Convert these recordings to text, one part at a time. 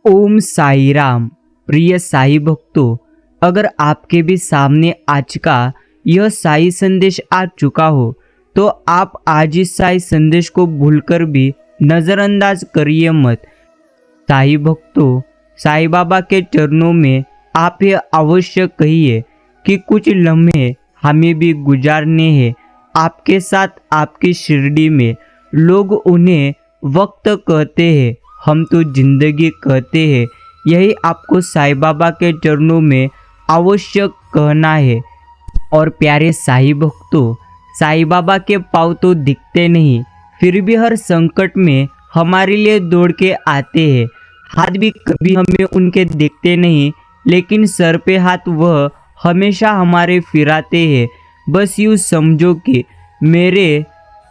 ओम साई राम। प्रिय साई भक्तों, अगर आपके भी सामने आज का यह साई संदेश आ चुका हो तो आप आज इस साई संदेश को भूलकर भी नज़रअंदाज करिए मत। साई भक्तों, साई बाबा के चरणों में आप ये अवश्य कहिए कि कुछ लम्हे हमें भी गुजारने हैं आपके साथ, आपकी शिरडी में। लोग उन्हें वक्त कहते हैं, हम तो जिंदगी कहते हैं। यही आपको साई बाबा के चरणों में अवश्य कहना है। और प्यारे साई भक्तों, साई बाबा के पाँव तो दिखते नहीं, फिर भी हर संकट में हमारे लिए दौड़ के आते हैं। हाथ भी कभी हमें उनके दिखते नहीं, लेकिन सर पे हाथ वह हमेशा हमारे फिराते हैं। बस यूँ समझो कि मेरे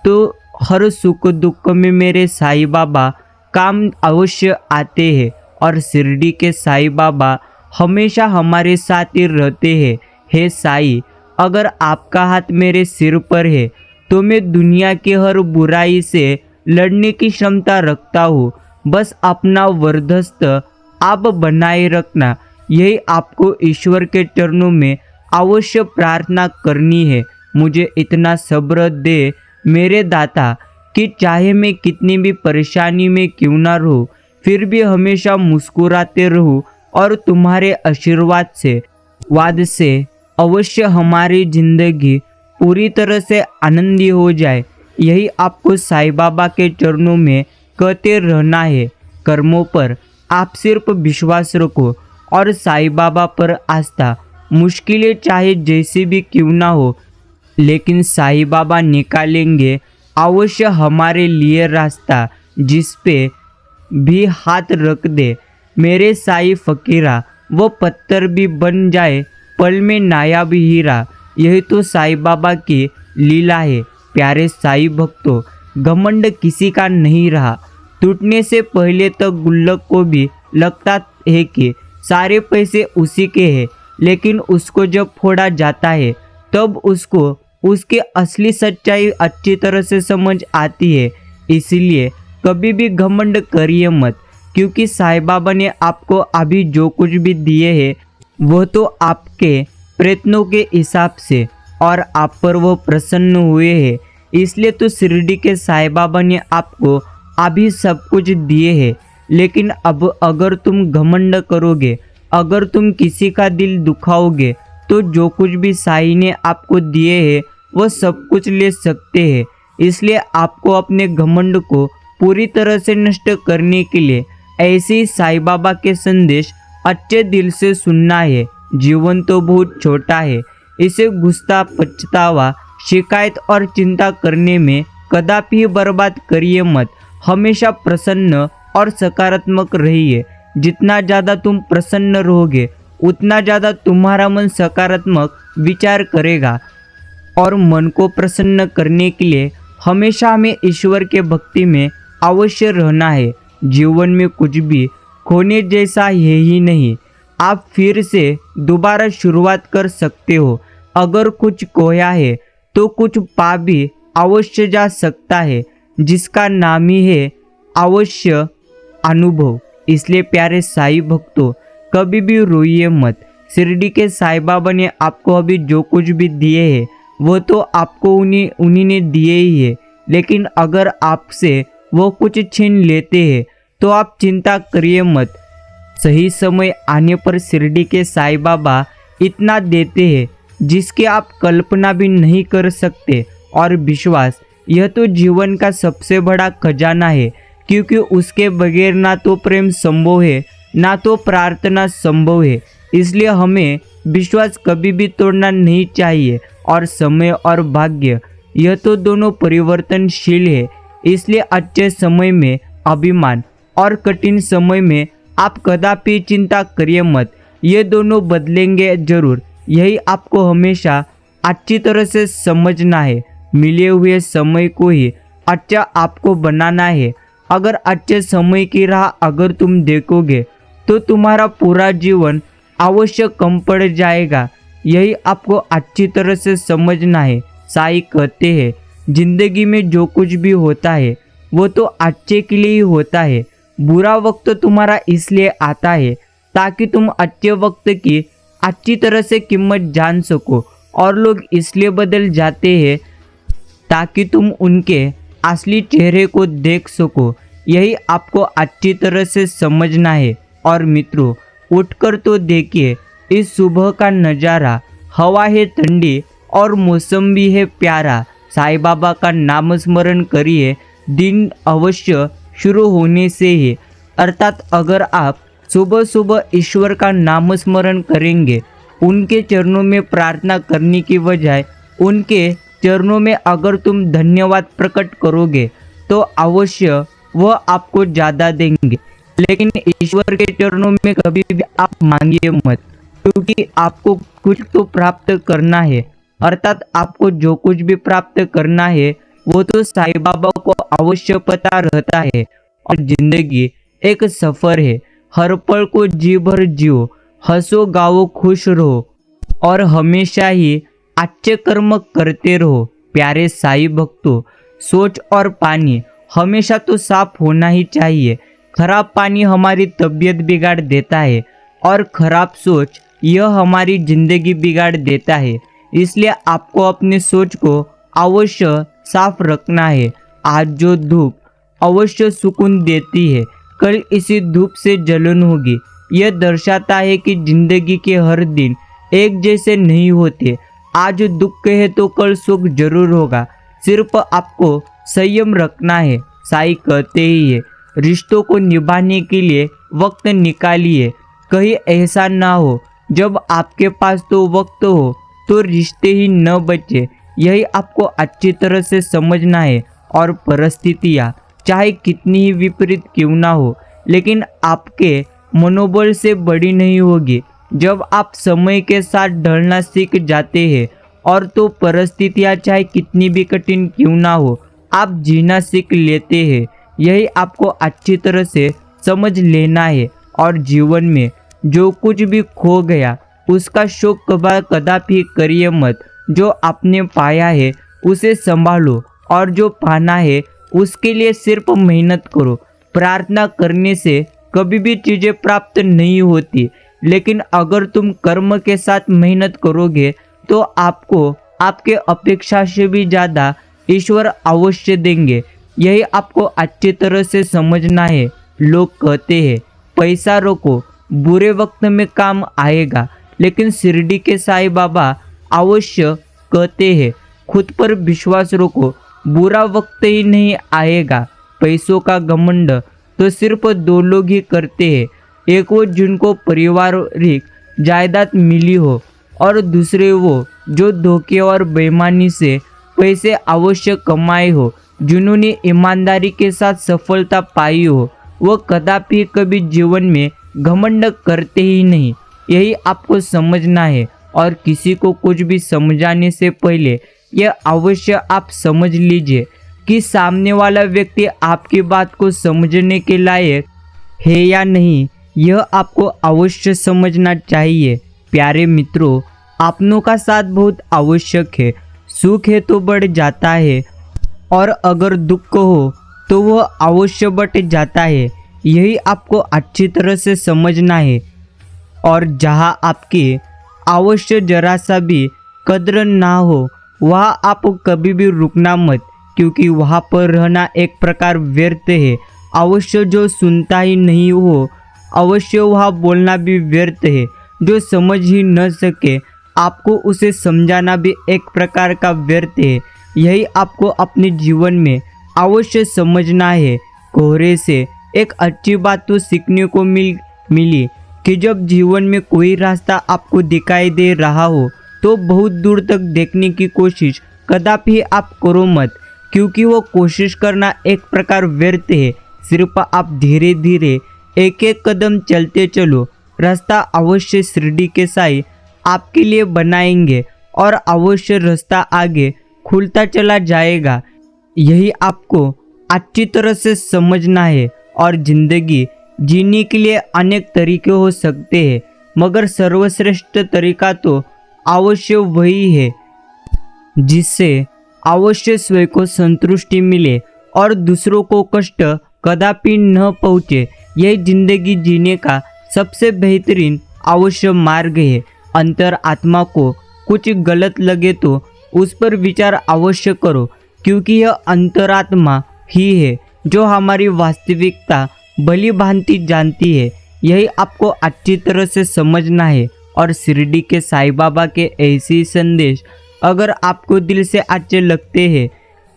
तो हर सुख दुख में मेरे साई बाबा काम अवश्य आते हैं। और शिरडी के साई बाबा हमेशा हमारे साथ ही रहते हैं। हे साई, अगर आपका हाथ मेरे सिर पर है तो मैं दुनिया की हर बुराई से लड़ने की क्षमता रखता हूँ। बस अपना वरदस्त आप बनाए रखना, यही आपको ईश्वर के चरणों में अवश्य प्रार्थना करनी है। मुझे इतना सब्र दे मेरे दाता कि चाहे मैं कितनी भी परेशानी में क्यों ना रहूँ, फिर भी हमेशा मुस्कुराते रहूँ और तुम्हारे आशीर्वाद से वाद से अवश्य हमारी जिंदगी पूरी तरह से आनंदी हो जाए। यही आपको साई बाबा के चरणों में कहते रहना है। कर्मों पर आप सिर्फ विश्वास रखो और साई बाबा पर आस्था। मुश्किलें चाहे जैसी भी क्यों ना हो, लेकिन साई बाबा निकालेंगे अवश्य हमारे लिए रास्ता। जिस पे भी हाथ रख दे मेरे साई फकीरा, वो पत्थर भी बन जाए पल में नायाब हीरा। यही तो साई बाबा की लीला है। प्यारे साई भक्तों, घमंड किसी का नहीं रहा। टूटने से पहले तक गुल्लक को भी लगता है कि सारे पैसे उसी के हैं, लेकिन उसको जब फोड़ा जाता है तब उसको उसकी असली सच्चाई अच्छी तरह से समझ आती है। इसलिए कभी भी घमंड करिए मत, क्योंकि साई बाबा ने आपको अभी जो कुछ भी दिए हैं वह तो आपके प्रयत्नों के हिसाब से, और आप पर वो प्रसन्न हुए हैं। इसलिए तो शिरडी के साई बाबा ने आपको अभी सब कुछ दिए हैं। लेकिन अब अगर तुम घमंड करोगे, अगर तुम किसी का दिल दुखाओगे, तो जो कुछ भी साई ने आपको दिए हैं वो सब कुछ ले सकते हैं। इसलिए आपको अपने घमंड को पूरी तरह से नष्ट करने के लिए ऐसे ही साई बाबा के संदेश अच्छे दिल से सुनना है। जीवन तो बहुत छोटा है, इसे गुस्सा, पछतावा, शिकायत और चिंता करने में कदापि बर्बाद करिए मत। हमेशा प्रसन्न और सकारात्मक रहिए। जितना ज़्यादा तुम प्रसन्न रहोगे उतना ज़्यादा तुम्हारा मन सकारात्मक विचार करेगा। और मन को प्रसन्न करने के लिए हमेशा हमें ईश्वर के भक्ति में अवश्य रहना है। जीवन में कुछ भी खोने जैसा है ही नहीं। आप फिर से दोबारा शुरुआत कर सकते हो। अगर कुछ खोया है तो कुछ पा भी अवश्य जा सकता है, जिसका नाम ही है अवश्य अनुभव। इसलिए प्यारे साई भक्तों, कभी भी रोइए मत। शिरडी के साई बाबा ने आपको अभी जो कुछ भी दिए हैं वो तो आपको उन्हीं ने दिए ही है। लेकिन अगर आपसे वो कुछ छीन लेते हैं तो आप चिंता करिए मत। सही समय आने पर शिरडी के साई बाबा इतना देते हैं जिसकी आप कल्पना भी नहीं कर सकते। और विश्वास, यह तो जीवन का सबसे बड़ा खजाना है, क्योंकि उसके बगैर ना तो प्रेम संभव है ना तो प्रार्थना संभव है। इसलिए हमें विश्वास कभी भी तोड़ना नहीं चाहिए। और समय और भाग्य, यह तो दोनों परिवर्तनशील है। इसलिए अच्छे समय में अभिमान और कठिन समय में आप कदापि चिंता करिए मत। ये दोनों बदलेंगे जरूर। यही आपको हमेशा अच्छी तरह से समझना है। मिले हुए समय को ही अच्छा आपको बनाना है। अगर अच्छे समय की राह अगर तुम देखोगे तो तुम्हारा पूरा जीवन अवश्य कम पड़ जाएगा। यही आपको अच्छी तरह से समझना है। साई कहते हैं, जिंदगी में जो कुछ भी होता है वो तो अच्छे के लिए ही होता है। बुरा वक्त तुम्हारा इसलिए आता है ताकि तुम अच्छे वक्त की अच्छी तरह से कीमत जान सको, और लोग इसलिए बदल जाते हैं ताकि तुम उनके असली चेहरे को देख सको। यही आपको अच्छी तरह से समझना है। और मित्रों, उठकर तो देखिए इस सुबह का नज़ारा। हवा है ठंडी और मौसम भी है प्यारा। साईं बाबा का नाम स्मरण करिए, दिन अवश्य शुरू होने से ही। अर्थात अगर आप सुबह सुबह ईश्वर का नाम स्मरण करेंगे, उनके चरणों में प्रार्थना करने की बजाय उनके चरणों में अगर तुम धन्यवाद प्रकट करोगे तो अवश्य वह आपको ज़्यादा देंगे। लेकिन ईश्वर के चरणों में कभी भी आप मांगिए मत, क्योंकि आपको कुछ तो प्राप्त करना है। अर्थात आपको जो कुछ भी प्राप्त करना है वो तो साईं बाबा को अवश्य पता रहता है। और जिंदगी एक सफ़र है, हर पल को जी भर जियो, हंसो गाओ खुश रहो और हमेशा ही अच्छे कर्म करते रहो। प्यारे साईं भक्तों, सोच और पानी हमेशा तो साफ होना ही चाहिए। खराब पानी हमारी तबीयत बिगाड़ देता है और खराब सोच यह हमारी जिंदगी बिगाड़ देता है। इसलिए आपको अपनी सोच को अवश्य साफ रखना है। आज जो धूप अवश्य सुकून देती है, कल इसी धूप से जलन होगी। यह दर्शाता है कि जिंदगी के हर दिन एक जैसे नहीं होते। आज दुख है तो कल सुख जरूर होगा, सिर्फ आपको संयम रखना है। साईं कहते ही है, रिश्तों को निभाने के लिए वक्त निकालिए। कहीं ऐसा ना हो जब आपके पास तो वक्त हो तो रिश्ते ही न बचे। यही आपको अच्छी तरह से समझना है। और परिस्थितियाँ चाहे कितनी ही विपरीत क्यों ना हो, लेकिन आपके मनोबल से बड़ी नहीं होगी। जब आप समय के साथ ढलना सीख जाते हैं और तो परिस्थितियाँ चाहे कितनी भी कठिन क्यों ना हो, आप जीना सीख लेते हैं। यही आपको अच्छी तरह से समझ लेना है। और जीवन में जो कुछ भी खो गया उसका शोक कदापि करिए मत। जो आपने पाया है उसे संभालो, और जो पाना है उसके लिए सिर्फ मेहनत करो। प्रार्थना करने से कभी भी चीज़ें प्राप्त नहीं होती, लेकिन अगर तुम कर्म के साथ मेहनत करोगे तो आपको आपके अपेक्षा से भी ज़्यादा ईश्वर अवश्य देंगे। यही आपको अच्छी तरह से समझना है। लोग कहते हैं पैसा रखो, बुरे वक्त में काम आएगा, लेकिन शिरडी के साईं बाबा अवश्य कहते हैं खुद पर विश्वास रखो, बुरा वक्त ही नहीं आएगा। पैसों का घमंड तो सिर्फ दो लोग ही करते हैं, एक वो जिनको पारिवारिक जायदाद मिली हो, और दूसरे वो जो धोखे और बेईमानी से पैसे अवश्य कमाए हो। जिन्होंने ईमानदारी के साथ सफलता पाई हो वो कदापि कभी जीवन में घमंड करते ही नहीं। यही आपको समझना है। और किसी को कुछ भी समझाने से पहले यह अवश्य आप समझ लीजिए कि सामने वाला व्यक्ति आपकी बात को समझने के लायक है या नहीं। यह आपको अवश्य समझना चाहिए। प्यारे मित्रों, अपनों का साथ बहुत आवश्यक है। सुख है तो बढ़ जाता है, और अगर दुख हो तो वह अवश्य बढ़ जाता है। यही आपको अच्छी तरह से समझना है। और जहाँ आपकी अवश्य जरा सा भी कद्र ना हो वहाँ आप कभी भी रुकना मत, क्योंकि वहाँ पर रहना एक प्रकार व्यर्थ है। अवश्य जो सुनता ही नहीं हो, अवश्य वहाँ बोलना भी व्यर्थ है। जो समझ ही न सके आपको उसे समझाना भी एक प्रकार का व्यर्थ है। यही आपको अपने जीवन में अवश्य समझना है। कोहरे से एक अच्छी बात तो सीखने को मिली कि जब जीवन में कोई रास्ता आपको दिखाई दे रहा हो तो बहुत दूर तक देखने की कोशिश कदापि आप करो मत, क्योंकि वो कोशिश करना एक प्रकार व्यर्थ है। सिर्फ आप धीरे धीरे एक एक कदम चलते चलो। रास्ता अवश्य शिरडी के साईं आपके लिए बनाएंगे और अवश्य रास्ता आगे खुलता चला जाएगा। यही आपको अच्छी तरह से समझना है। और जिंदगी जीने के लिए अनेक तरीके हो सकते हैं, मगर सर्वश्रेष्ठ तरीका तो अवश्य वही है जिससे अवश्य स्वयं को संतुष्टि मिले और दूसरों को कष्ट कदापि न पहुँचे, यही जिंदगी जीने का सबसे बेहतरीन अवश्य मार्ग है। अंतर आत्मा को कुछ गलत लगे तो उस पर विचार अवश्य करो, क्योंकि यह अंतरात्मा ही है जो हमारी वास्तविकता भली भांति जानती है। यही आपको अच्छी तरह से समझना है। और शिरडी के साईं बाबा के ऐसे ही संदेश अगर आपको दिल से अच्छे लगते हैं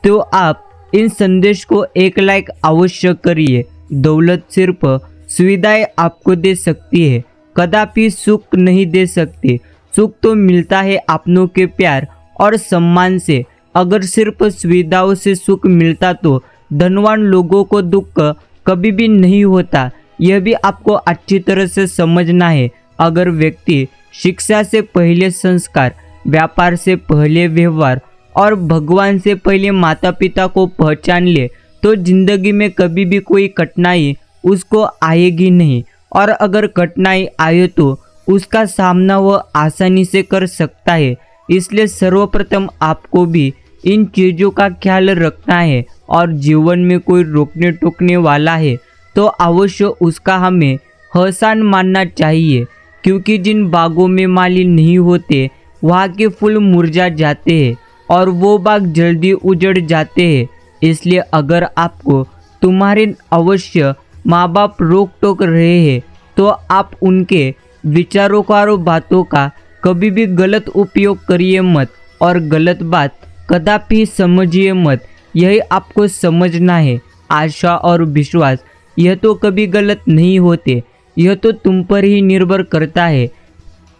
तो आप इन संदेश को एक लाइक अवश्य करिए। दौलत सिर्फ सुविधाएं आपको दे सकती है, कदापि सुख नहीं दे सकती। सुख तो मिलता है अपनों के प्यार और सम्मान से। अगर सिर्फ सुविधाओं से सुख मिलता तो धनवान लोगों को दुख कभी भी नहीं होता। यह भी आपको अच्छी तरह से समझना है। अगर व्यक्ति शिक्षा से पहले संस्कार, व्यापार से पहले व्यवहार और भगवान से पहले माता पिता को पहचान ले तो जिंदगी में कभी भी कोई कठिनाई उसको आएगी नहीं। और अगर कठिनाई आए तो उसका सामना वह आसानी से कर सकता है। इसलिए सर्वप्रथम आपको भी इन चीज़ों का ख्याल रखना है। और जीवन में कोई रोकने टोकने वाला है तो अवश्य उसका हमें एहसान मानना चाहिए, क्योंकि जिन बागों में माली नहीं होते वहाँ के फूल मुरझा जाते हैं और वो बाग जल्दी उजड़ जाते हैं। इसलिए अगर आपको तुम्हारे अवश्य माँ बाप रोक टोक रहे हैं तो आप उनके विचारों का और बातों का कभी भी गलत उपयोग करिए मत, और गलत बात कदापि समझिए मत। यही आपको समझना है। आशा और विश्वास यह तो कभी गलत नहीं होते। यह तो तुम पर ही निर्भर करता है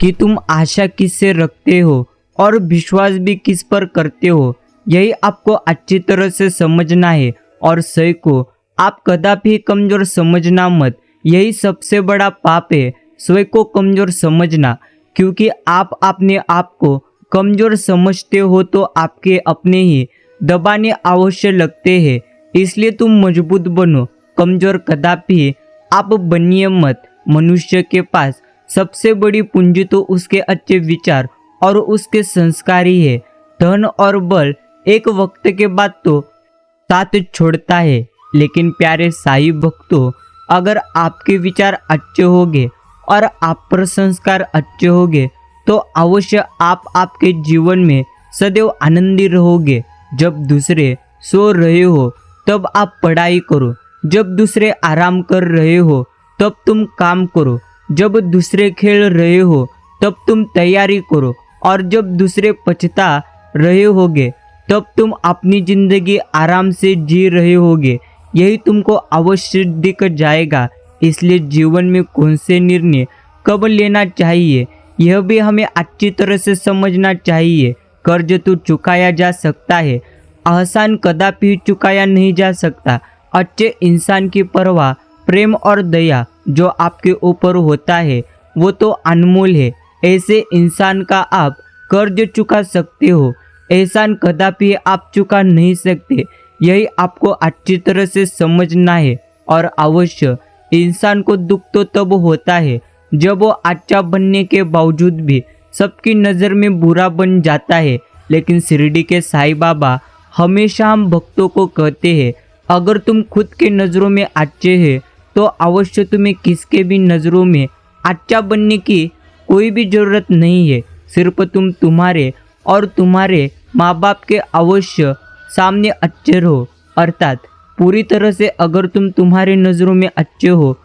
कि तुम आशा किससे रखते हो और विश्वास भी किस पर करते हो। यही आपको अच्छी तरह से समझना है। और सही को आप कदापि कमज़ोर समझना मत। यही सबसे बड़ा पाप है, स्वयं को कमज़ोर समझना। क्योंकि आप अपने आप को कमज़ोर समझते हो तो आपके अपने ही दबाने अवश्य लगते हैं। इसलिए तुम मजबूत बनो, कमज़ोर कदापि आप बनिए मत। मनुष्य के पास सबसे बड़ी पूंजी तो उसके अच्छे विचार और उसके संस्कार ही है। धन और बल एक वक्त के बाद तो साथ छोड़ता है, लेकिन प्यारे साईं भक्तों, अगर आपके विचार अच्छे होंगे और आप पर संस्कार अच्छे होंगे तो अवश्य आप आपके जीवन में सदैव आनंदी रहोगे। जब दूसरे सो रहे हो तब आप पढ़ाई करो, जब दूसरे आराम कर रहे हो तब तुम काम करो, जब दूसरे खेल रहे हो तब तुम तैयारी करो, और जब दूसरे पछता रहे होगे तब तुम अपनी जिंदगी आराम से जी रहे होगे। यही तुमको अवश्य दिख जाएगा। इसलिए जीवन में कौन से निर्णय कब लेना चाहिए यह भी हमें अच्छी तरह से समझना चाहिए। कर्ज तो चुकाया जा सकता है, एहसान कदापि चुकाया नहीं जा सकता। अच्छे इंसान की परवाह, प्रेम और दया जो आपके ऊपर होता है वो तो अनमोल है। ऐसे इंसान का आप कर्ज चुका सकते हो, एहसान कदापि आप चुका नहीं सकते। यही आपको अच्छी तरह से समझना है। और अवश्य इंसान को दुख तो तब होता है जब वो अच्छा बनने के बावजूद भी सबकी नज़र में बुरा बन जाता है। लेकिन शिरडी के साईं बाबा हमेशा हम भक्तों को कहते हैं, अगर तुम खुद के नज़रों में अच्छे हैं तो अवश्य तुम्हें किसके भी नज़रों में अच्छा बनने की कोई भी ज़रूरत नहीं है। सिर्फ तुम तुम्हारे और तुम्हारे माँ बाप के अवश्य सामने अच्छे रहो। अर्थात पूरी तरह से अगर तुम तुम्हारे नज़रों में अच्छे हो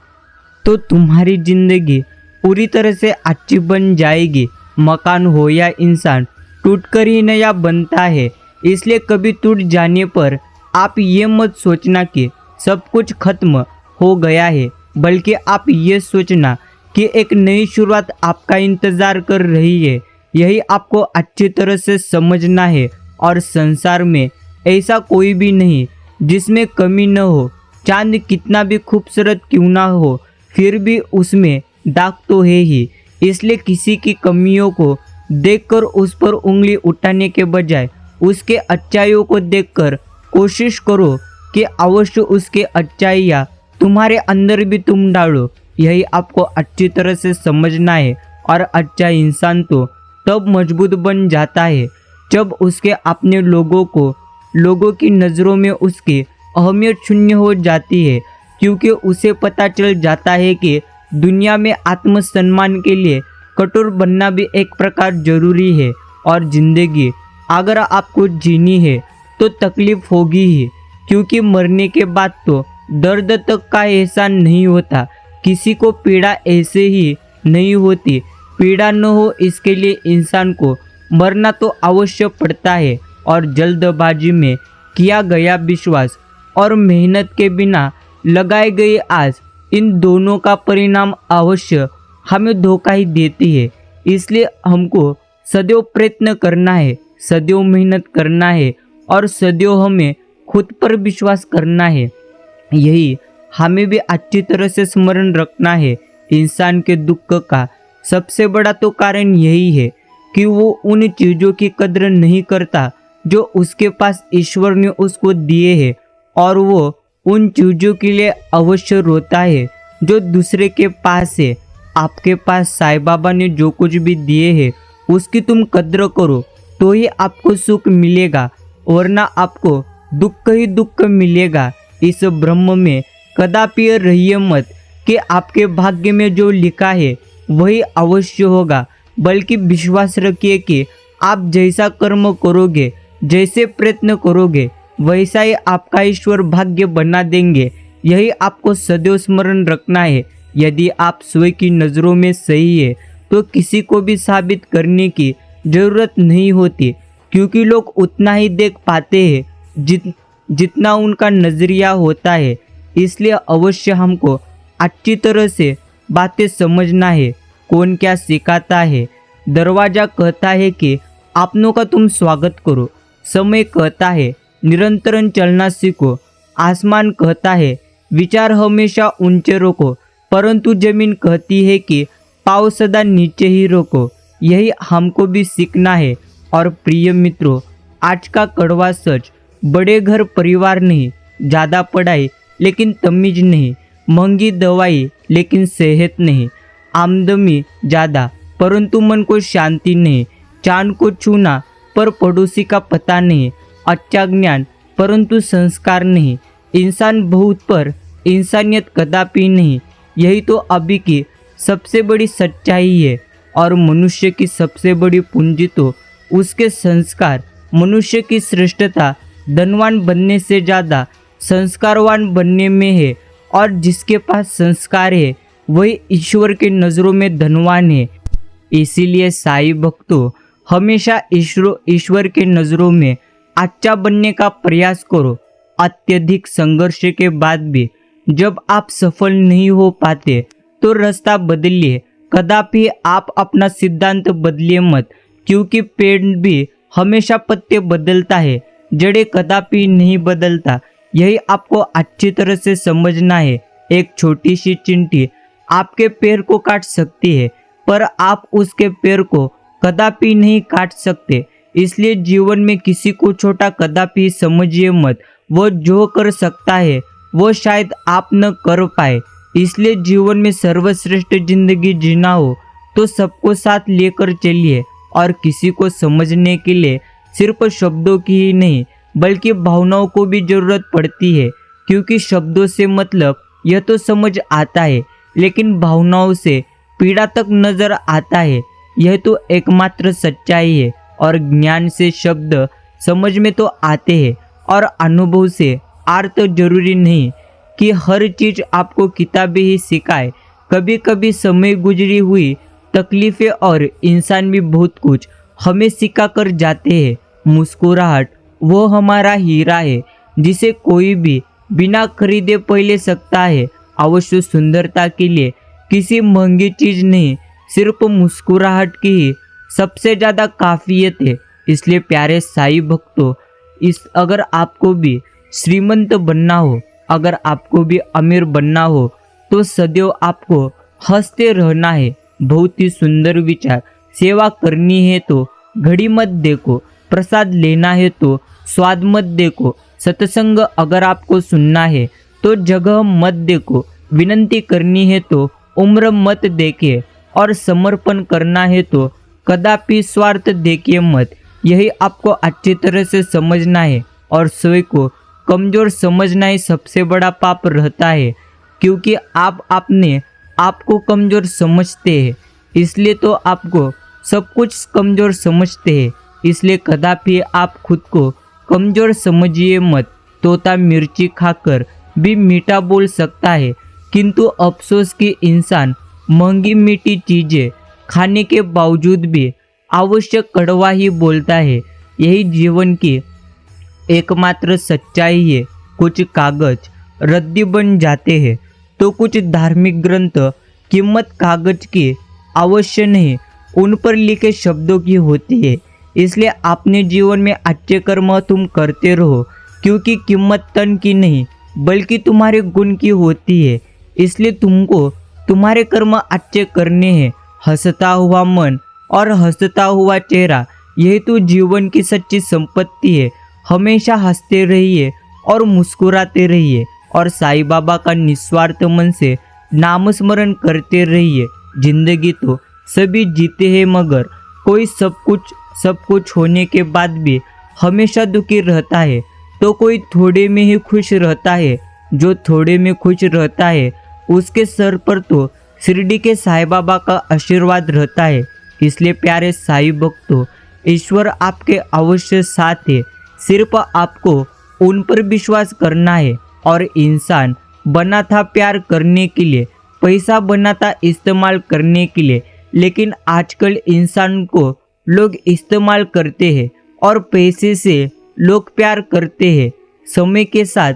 तो तुम्हारी ज़िंदगी पूरी तरह से अच्छी बन जाएगी। मकान हो या इंसान, टूटकर ही नया बनता है। इसलिए कभी टूट जाने पर आप ये मत सोचना कि सब कुछ खत्म हो गया है, बल्कि आप ये सोचना कि एक नई शुरुआत आपका इंतज़ार कर रही है। यही आपको अच्छी तरह से समझना है। और संसार में ऐसा कोई भी नहीं जिसमें कमी न हो। चांद कितना भी खूबसूरत क्यों ना हो, फिर भी उसमें दाग तो है ही। इसलिए किसी की कमियों को देखकर उस पर उंगली उठाने के बजाय उसके अच्छाइयों को देखकर कोशिश करो कि अवश्य उसके अच्छाइयाँ तुम्हारे अंदर भी तुम डालो। यही आपको अच्छी तरह से समझना है। और अच्छा इंसान तो तब मजबूत बन जाता है जब उसके अपने लोगों की नज़रों में उसकी अहमियत शून्य हो जाती है। क्योंकि उसे पता चल जाता है कि दुनिया में आत्मसम्मान के लिए कठोर बनना भी एक प्रकार जरूरी है। और जिंदगी अगर आपको जीनी है तो तकलीफ होगी ही, क्योंकि मरने के बाद तो दर्द तक का एहसास नहीं होता। किसी को पीड़ा ऐसे ही नहीं होती। पीड़ा न हो इसके लिए इंसान को मरना तो अवश्य पड़ता है। और जल्दबाजी में किया गया विश्वास और मेहनत के बिना लगाए गए आस, इन दोनों का परिणाम अवश्य हमें धोखा ही देती है। इसलिए हमको सदैव प्रयत्न करना है, सदैव मेहनत करना है और सदैव हमें खुद पर विश्वास करना है। यही हमें भी अच्छी तरह से स्मरण रखना है। इंसान के दुख का सबसे बड़ा तो कारण यही है कि वो उन चीज़ों की कद्र नहीं करता जो उसके पास ईश्वर ने उसको दिए हैं, और वो उन चीज़ों के लिए अवश्य रोता है जो दूसरे के पास है। आपके पास साईं बाबा ने जो कुछ भी दिए हैं उसकी तुम कद्र करो तो ही आपको सुख मिलेगा, वरना आपको दुख ही दुख मिलेगा। इस ब्रह्म में कदापि रहिए मत कि आपके भाग्य में जो लिखा है वही अवश्य होगा, बल्कि विश्वास रखिए कि आप जैसा कर्म करोगे, जैसे प्रयत्न करोगे, वैसा ही आपका ईश्वर भाग्य बना देंगे। यही आपको सदैव स्मरण रखना है। यदि आप स्वयं की नज़रों में सही है तो किसी को भी साबित करने की जरूरत नहीं होती, क्योंकि लोग उतना ही देख पाते हैं जितना उनका नज़रिया होता है। इसलिए अवश्य हमको अच्छी तरह से बातें समझना है। कौन क्या सिखाता है? दरवाज़ा कहता है कि अपनों का तुम स्वागत करो। समय कहता है निरंतर चलना सीखो। आसमान कहता है विचार हमेशा ऊंचे रखो, परंतु जमीन कहती है कि पाँव सदा नीचे ही रखो। यही हमको भी सीखना है। और प्रिय मित्रों, आज का कड़वा सच, बड़े घर परिवार नहीं, ज़्यादा पढ़ाई लेकिन तमीज नहीं, महंगी दवाई लेकिन सेहत नहीं, आमदनी ज़्यादा परंतु मन को शांति नहीं, चांद को छूना पर पड़ोसी का पता नहीं, अच्छा ज्ञान परंतु संस्कार नहीं, इंसान बहुत पर इंसानियत कदापि नहीं। यही तो अभी की सबसे बड़ी सच्चाई है। और मनुष्य की सबसे बड़ी पूंजी तो उसके संस्कार। मनुष्य की श्रेष्ठता धनवान बनने से ज़्यादा संस्कारवान बनने में है, और जिसके पास संस्कार है वही ईश्वर की नज़रों में धनवान है। इसीलिए साईं भक्तों, हमेशा ईश्वर के नज़रों में अच्छा बनने का प्रयास करो। अत्यधिक संघर्ष के बाद भी जब आप सफल नहीं हो पाते तो रास्ता बदलिए। कदापि आप अपना सिद्धांत बदलिए मत, क्योंकि पेड़ भी हमेशा पत्ते बदलता है, जड़ें कदापि नहीं बदलता। यही आपको अच्छी तरह से समझना है। एक छोटी सी चींटी आपके पैर को काट सकती है, पर आप उसके पैर को कदापि नहीं काट सकते। इसलिए जीवन में किसी को छोटा कदापि समझिए मत। वो जो कर सकता है वो शायद आप न कर पाए। इसलिए जीवन में सर्वश्रेष्ठ जिंदगी जीना हो तो सबको साथ लेकर चलिए। और किसी को समझने के लिए सिर्फ शब्दों की ही नहीं बल्कि भावनाओं को भी जरूरत पड़ती है, क्योंकि शब्दों से मतलब यह तो समझ आता है, लेकिन भावनाओं से पीड़ा तक नजर आता है। यह तो एकमात्र सच्चाई है। और ज्ञान से शब्द समझ में तो आते हैं, और अनुभव से अर्थ जरूरी नहीं कि हर चीज आपको किताबें ही सिखाए। कभी कभी समय गुजरी हुई तकलीफें और इंसान भी बहुत कुछ हमें सिखा कर जाते हैं। मुस्कुराहट वो हमारा हीरा है जिसे कोई भी बिना खरीदे पहले सकता है। अवश्य सुंदरता के लिए किसी महंगी चीज नहीं, सिर्फ मुस्कुराहट की ही सबसे ज़्यादा काफियत है। इसलिए प्यारे साईं भक्तों, अगर आपको भी श्रीमंत बनना हो, अगर आपको भी अमीर बनना हो, तो सदैव आपको हंसते रहना है। बहुत ही सुंदर विचार। सेवा करनी है तो घड़ी मत देखो, प्रसाद लेना है तो स्वाद मत देखो, सत्संग अगर आपको सुनना है तो जगह मत देखो, विनती करनी है तो उम्र मत देखिए, और समर्पण करना है तो कदापि स्वार्थ देखिए मत। यही आपको अच्छी तरह से समझना है। और स्वयं को कमजोर समझना ही सबसे बड़ा पाप रहता है। क्योंकि आप अपने आप को कमज़ोर समझते हैं, इसलिए तो आपको सब कुछ कमज़ोर समझते हैं। इसलिए कदापि आप खुद को कमज़ोर समझिए मत। तोता मिर्ची खाकर भी मीठा बोल सकता है, किंतु अफसोस कि इंसान महंगी मीठी चीज़ें खाने के बावजूद भी आवश्यक कड़वा ही बोलता है। यही जीवन की एकमात्र सच्चाई है। कुछ कागज रद्दी बन जाते हैं तो कुछ धार्मिक ग्रंथ कीमत कागज की अवश्य नहीं, उन पर लिखे शब्दों की होती है। इसलिए अपने जीवन में अच्छे कर्म तुम करते रहो, क्योंकि कीमत तन की नहीं बल्कि तुम्हारे गुण की होती है। इसलिए तुमको तुम्हारे कर्म अच्छे करने हैं। हंसता हुआ मन और हंसता हुआ चेहरा, यही तो जीवन की सच्ची संपत्ति है। हमेशा हंसते रहिए और मुस्कुराते रहिए और साईं बाबा का निस्वार्थ मन से नाम स्मरण करते रहिए। जिंदगी तो सभी जीते हैं, मगर कोई सब कुछ होने के बाद भी हमेशा दुखी रहता है, तो कोई थोड़े में ही खुश रहता है। जो थोड़े में खुश रहता है उसके सर पर तो शिरडी के साईं बाबा का आशीर्वाद रहता है। इसलिए प्यारे साईं भक्तों, ईश्वर आपके अवश्य साथ है। सिर्फ आपको उन पर विश्वास करना है। और इंसान बना था प्यार करने के लिए, पैसा बना था इस्तेमाल करने के लिए, लेकिन आजकल इंसान को लोग इस्तेमाल करते हैं और पैसे से लोग प्यार करते हैं। समय के साथ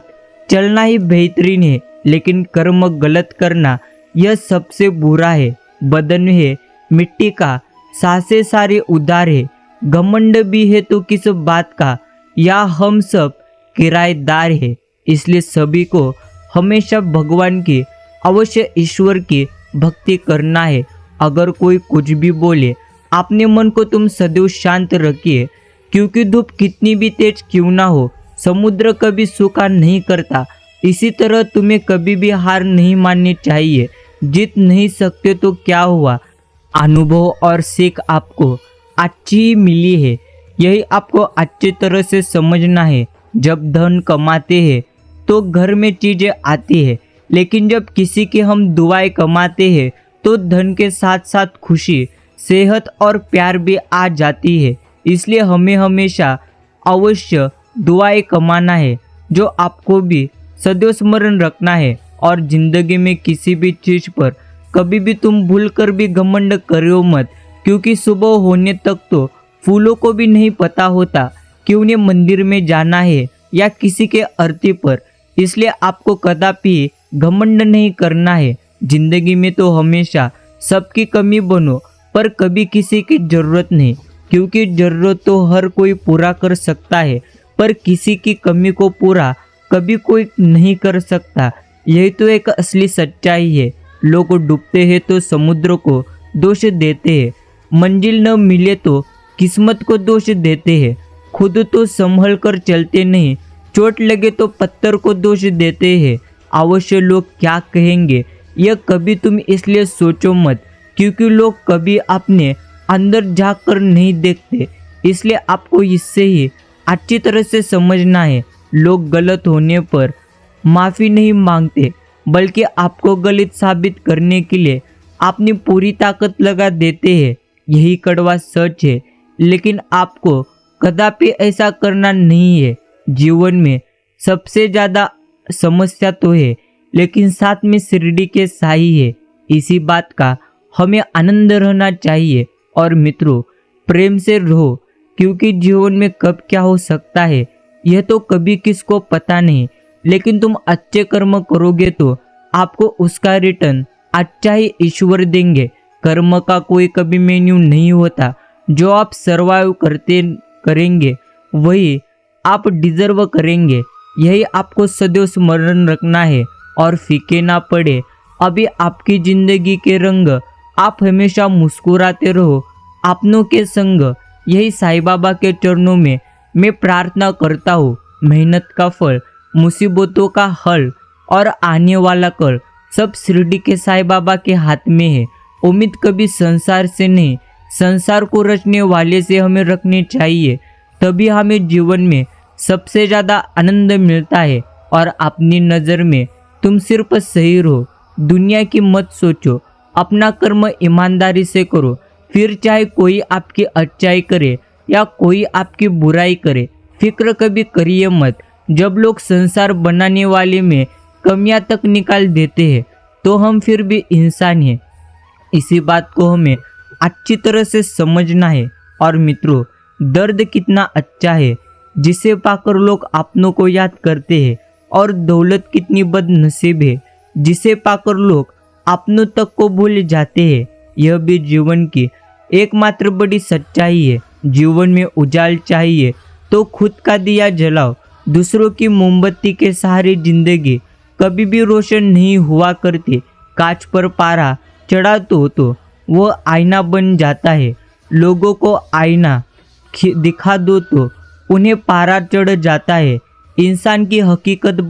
चलना ही बेहतरीन है, लेकिन कर्म गलत करना यह सबसे बुरा है। बदन है मिट्टी का, सांसें सारे उधार है। घमंड भी है तो किस बात का, या हम सब किराएदार है। इसलिए सभी को हमेशा भगवान की, अवश्य ईश्वर की भक्ति करना है। अगर कोई कुछ भी बोले, अपने मन को तुम सदैव शांत रखिए, क्योंकि धूप कितनी भी तेज क्यों ना हो, समुद्र कभी सूखा नहीं करता। इसी तरह तुम्हें कभी भी हार नहीं माननी चाहिए। जीत नहीं सकते तो क्या हुआ, अनुभव और सीख आपको अच्छी ही मिली है, यही आपको अच्छी तरह से समझना है। जब धन कमाते हैं तो घर में चीज़ें आती है, लेकिन जब किसी की हम दुआएं कमाते हैं तो धन के साथ साथ खुशी, सेहत और प्यार भी आ जाती है। इसलिए हमें हमेशा अवश्य दुआएं कमाना है, जो आपको भी सदैव स्मरण रखना है। और जिंदगी में किसी भी चीज़ पर कभी भी तुम भूल कर भी घमंड करो मत, क्योंकि सुबह होने तक तो फूलों को भी नहीं पता होता कि उन्हें मंदिर में जाना है या किसी के आरती पर। इसलिए आपको कदापि घमंड नहीं करना है। जिंदगी में तो हमेशा सबकी कमी बनो, पर कभी किसी की ज़रूरत नहीं, क्योंकि ज़रूरत तो हर कोई पूरा कर सकता है, पर किसी की कमी को पूरा कभी कोई नहीं कर सकता। यही तो एक असली सच्चाई है। लोग डूबते हैं तो समुद्र को दोष देते हैं, मंजिल न मिले तो किस्मत को दोष देते हैं, खुद तो संभल कर चलते नहीं, चोट लगे तो पत्थर को दोष देते हैं। अवश्य लोग क्या कहेंगे यह कभी तुम इसलिए सोचो मत, क्योंकि लोग कभी अपने अंदर झांक कर नहीं देखते। इसलिए आपको इससे ही अच्छी तरह से समझना है। लोग गलत होने पर माफ़ी नहीं मांगते, बल्कि आपको गलत साबित करने के लिए अपनी पूरी ताकत लगा देते हैं। यही कड़वा सच है, लेकिन आपको कदापि ऐसा करना नहीं है। जीवन में सबसे ज़्यादा समस्या तो है, लेकिन साथ में शिरडी के साईं है। इसी बात का हमें आनंद रहना चाहिए। और मित्रों, प्रेम से रहो, क्योंकि जीवन में कब क्या हो सकता है यह तो कभी किसको पता नहीं। लेकिन तुम अच्छे कर्म करोगे तो आपको उसका रिटर्न अच्छा ही ईश्वर देंगे। कर्म का कोई कभी मेन्यू नहीं होता। जो आप सर्वाइव करेंगे वही आप डिजर्व करेंगे। यही आपको सदैव स्मरण रखना है और फीके ना पड़े अभी आपकी जिंदगी के रंग। आप हमेशा मुस्कुराते रहो अपनों के संग। यही साईं बाबा के चरणों में मैं प्रार्थना करता हूँ। मेहनत का फल, मुसीबतों का हल और आने वाला कल सब शिरडी के साईं बाबा के हाथ में है। उम्मीद कभी संसार से नहीं, संसार को रचने वाले से हमें रखनी चाहिए, तभी हमें जीवन में सबसे ज़्यादा आनंद मिलता है। और अपनी नज़र में तो तुम सिर्फ सही रहो, दुनिया की मत सोचो, अपना कर्म ईमानदारी से करो, फिर चाहे कोई आपकी अच्छाई करे या कोई आपकी बुराई करे, फिक्र कभी करिए मत। जब लोग संसार बनाने वाले में कमियां तक निकाल देते हैं तो हम फिर भी इंसान हैं। इसी बात को हमें अच्छी तरह से समझना है। और मित्रों, दर्द कितना अच्छा है जिसे पाकर लोग अपनों को याद करते हैं, और दौलत कितनी बदनसीब है जिसे पाकर लोग अपनों तक को भूल जाते हैं। यह भी जीवन की एकमात्र बड़ी सच्चाई है। जीवन में उजाल चाहिए तो खुद का दिया जलाओ। दूसरों की मोमबत्ती के सहारे जिंदगी कभी भी रोशन नहीं हुआ करती। कांच पर पारा चढ़ा तो वो आईना बन जाता है। लोगों को आईना दिखा दो तो उन्हें पारा चढ़ जाता है। इंसान की हकीकत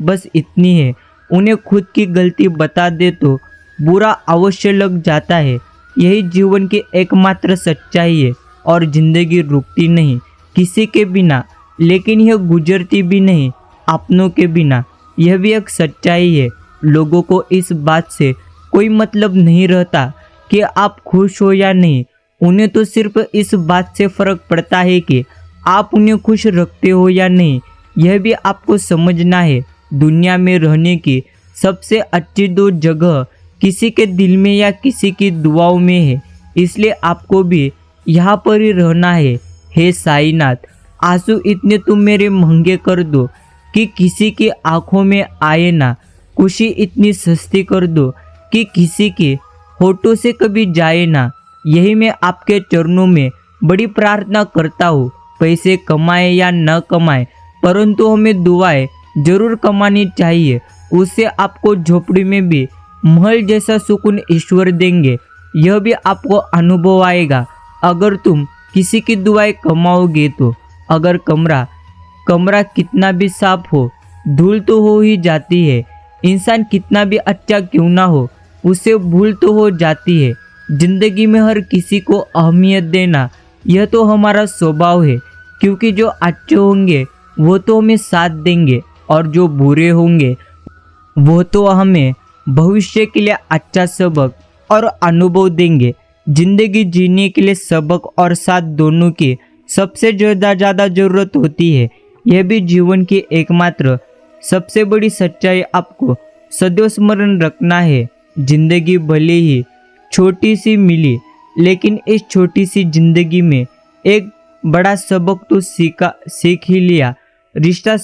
बस इतनी है, उन्हें खुद की गलती बता दे तो बुरा अवश्य लग जाता है। यही जीवन की एकमात्र सच्चाई है। और जिंदगी रुकती नहीं किसी के बिना, लेकिन यह गुजरती भी नहीं अपनों के बिना। यह भी एक सच्चाई है। लोगों को इस बात से कोई मतलब नहीं रहता कि आप खुश हो या नहीं। उन्हें तो सिर्फ इस बात से फर्क पड़ता है कि आप उन्हें खुश रखते हो या नहीं। यह भी आपको समझना है। दुनिया में रहने की सबसे अच्छी दो जगह किसी के दिल में या किसी की दुआओं में है। इसलिए आपको भी यहाँ पर ही रहना है। हे साईनाथ, आंसू इतने तुम मेरे महंगे कर दो कि किसी की आंखों में आए ना। खुशी इतनी सस्ती कर दो कि किसी के होठों से कभी जाए ना। यही मैं आपके चरणों में बड़ी प्रार्थना करता हूँ। पैसे कमाए या न कमाए, परंतु हमें दुआएं जरूर कमानी चाहिए। उससे आपको झोपड़ी में भी महल जैसा सुकून ईश्वर देंगे। यह भी आपको अनुभव आएगा अगर तुम किसी की दुआएं कमाओगे तो। अगर कमरा कितना भी साफ हो, धूल तो हो ही जाती है। इंसान कितना भी अच्छा क्यों ना हो, उसे भूल तो हो जाती है। जिंदगी में हर किसी को अहमियत देना यह तो हमारा स्वभाव है, क्योंकि जो अच्छे होंगे वो तो हमें साथ देंगे, और जो बुरे होंगे वो तो हमें भविष्य के लिए अच्छा सबक और अनुभव देंगे। जिंदगी जीने के लिए सबक और साथ दोनों की सबसे ज़्यादा ज़रूरत होती है। यह भी जीवन की एकमात्र सबसे बड़ी सच्चाई आपको सदैव स्मरण रखना है। जिंदगी भले ही छोटी सी मिली, लेकिन इस छोटी सी जिंदगी में एक बड़ा सबक तो सीख ही लिया। रिश्ता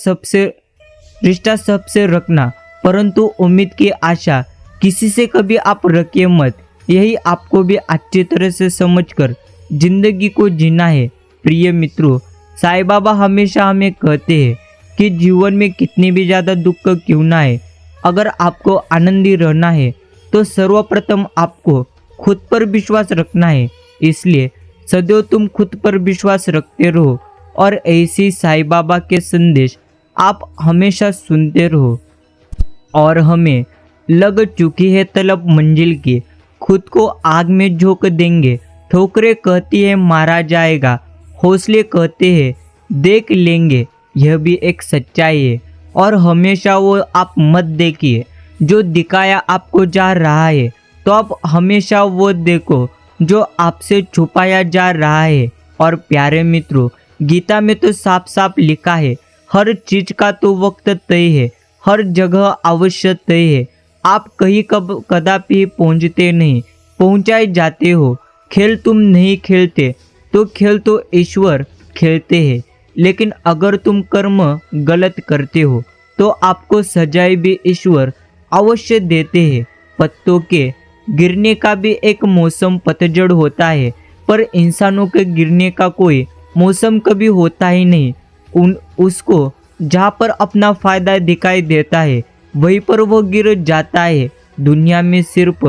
सबसे रखना, परंतु उम्मीद की आशा किसी से कभी आप रखिए मत। यही आपको भी अच्छी तरह से समझकर जिंदगी को जीना है। प्रिय मित्रों, साईं बाबा हमेशा हमें कहते हैं कि जीवन में कितनी भी ज़्यादा दुख क्यों ना है, अगर आपको आनंदी रहना है तो सर्वप्रथम आपको खुद पर विश्वास रखना है। इसलिए सदैव तुम खुद पर विश्वास रखते रहो और ऐसी साईं बाबा के संदेश आप हमेशा सुनते रहो। और हमें लग चुकी है तलब मंजिल की, खुद को आग में झोंक देंगे। ठोकरें कहती है मारा जाएगा, हौसले कहते हैं देख लेंगे। यह भी एक सच्चाई है। और हमेशा वो आप मत देखिए जो दिखाया आपको जा रहा है, तो आप हमेशा वो देखो जो आपसे छुपाया जा रहा है। और प्यारे मित्रों, गीता में तो साफ साफ लिखा है, हर चीज का तो वक्त तय है, हर जगह अवश्य तय है। आप कहीं कदापि पहुंचते नहीं, पहुंचाए जाते हो। खेल तुम नहीं खेलते तो खेल तो ईश्वर खेलते हैं। लेकिन अगर तुम कर्म गलत करते हो तो आपको सजाए भी ईश्वर अवश्य देते हैं। पत्तों के गिरने का भी एक मौसम पतझड़ होता है, पर इंसानों के गिरने का कोई मौसम कभी होता ही नहीं। उसको जहाँ पर अपना फायदा दिखाई देता है वहीं पर वो गिर जाता है। दुनिया में सिर्फ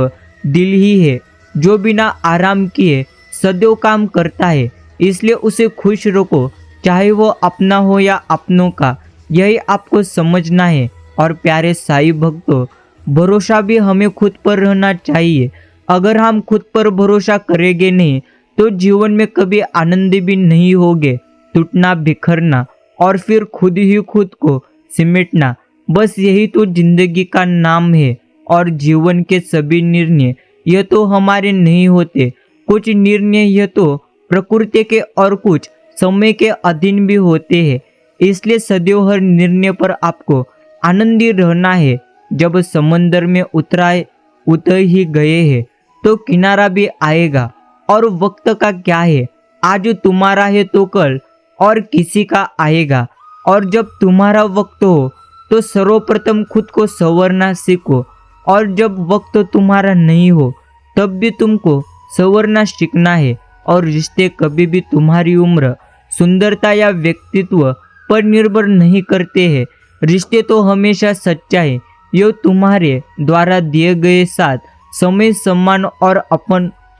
दिल ही है जो बिना आराम किए सदैव काम करता है। इसलिए उसे खुश रखो, चाहे वो अपना हो या अपनों का। यही आपको समझना है। और प्यारे साईं भक्तों, भरोसा भी हमें खुद पर रहना चाहिए। अगर हम खुद पर भरोसा करेंगे नहीं तो जीवन में कभी आनंद भी नहीं होगे। टूटना, बिखरना और फिर खुद ही खुद को सिमटना बस यही तो जिंदगी का नाम है। और जीवन के सभी निर्णय यह तो हमारे नहीं होते, कुछ निर्णय यह तो प्रकृति के और कुछ समय के अधीन भी होते हैं। इसलिए सदैव हर निर्णय पर आपको आनंदी रहना है। जब समंदर में उतर ही गए हैं तो किनारा भी आएगा। और वक्त का क्या है, आज तुम्हारा है तो कल और किसी का आएगा। और जब तुम्हारा वक्त हो तो सर्वप्रथम खुद को संवरना सीखो, और जब वक्त तुम्हारा नहीं हो तब भी तुमको संवरना सीखना है। और रिश्ते कभी भी तुम्हारी उम्र, सुंदरता या व्यक्तित्व पर निर्भर नहीं करते हैं। रिश्ते तो हमेशा सच्चाई, ये तुम्हारे द्वारा दिए गए साथ, समय, सम्मान और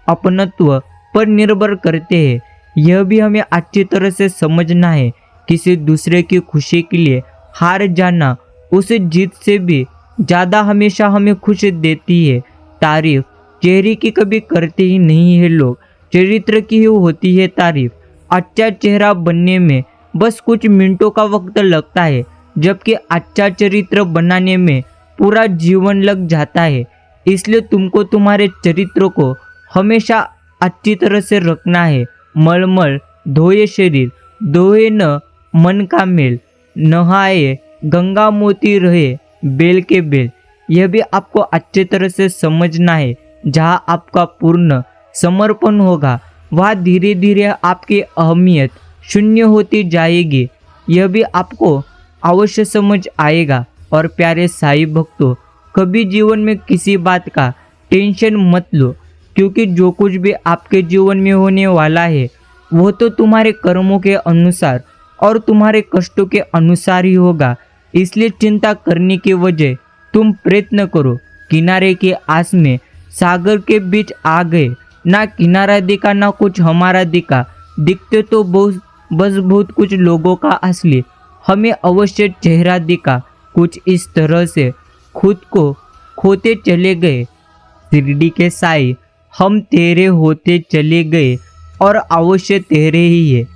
अपनत्व पर निर्भर करते हैं। यह भी हमें अच्छी तरह से समझना है। किसी दूसरे की खुशी के लिए हार जाना उस जीत से भी ज़्यादा हमेशा हमें खुशी देती है। तारीफ चेहरे की कभी करते ही नहीं है लोग, चरित्र की ही होती है तारीफ। अच्छा चेहरा बनने में बस कुछ मिनटों का वक्त लगता है, जबकि अच्छा चरित्र बनाने में पूरा जीवन लग जाता है। इसलिए तुमको तुम्हारे चरित्र को हमेशा अच्छी तरह से रखना है। मलमल धोए शरीर, धोए न मन का मेल, नहाए गंगा मोती रहे बेल के बेल। यह भी आपको अच्छी तरह से समझना है। जहाँ आपका पूर्ण समर्पण होगा वहाँ धीरे धीरे आपकी अहमियत शून्य होती जाएगी। यह भी आपको अवश्य समझ आएगा। और प्यारे साईं भक्तों, कभी जीवन में किसी बात का टेंशन मत लो, क्योंकि जो कुछ भी आपके जीवन में होने वाला है वो तो तुम्हारे कर्मों के अनुसार और तुम्हारे कष्टों के अनुसार ही होगा। इसलिए चिंता करने की वजह तुम प्रयत्न करो। किनारे की आस में सागर के बीच आ गए, ना किनारा दिखा ना कुछ हमारा दिखा। दिखते तो बहुत कुछ लोगों का असली हमें अवश्य चेहरा दिखा। कुछ इस तरह से खुद को खोते चले गए। शिरडी के साईं, हम तेरे होते चले गए और अवश्य तेरे ही है।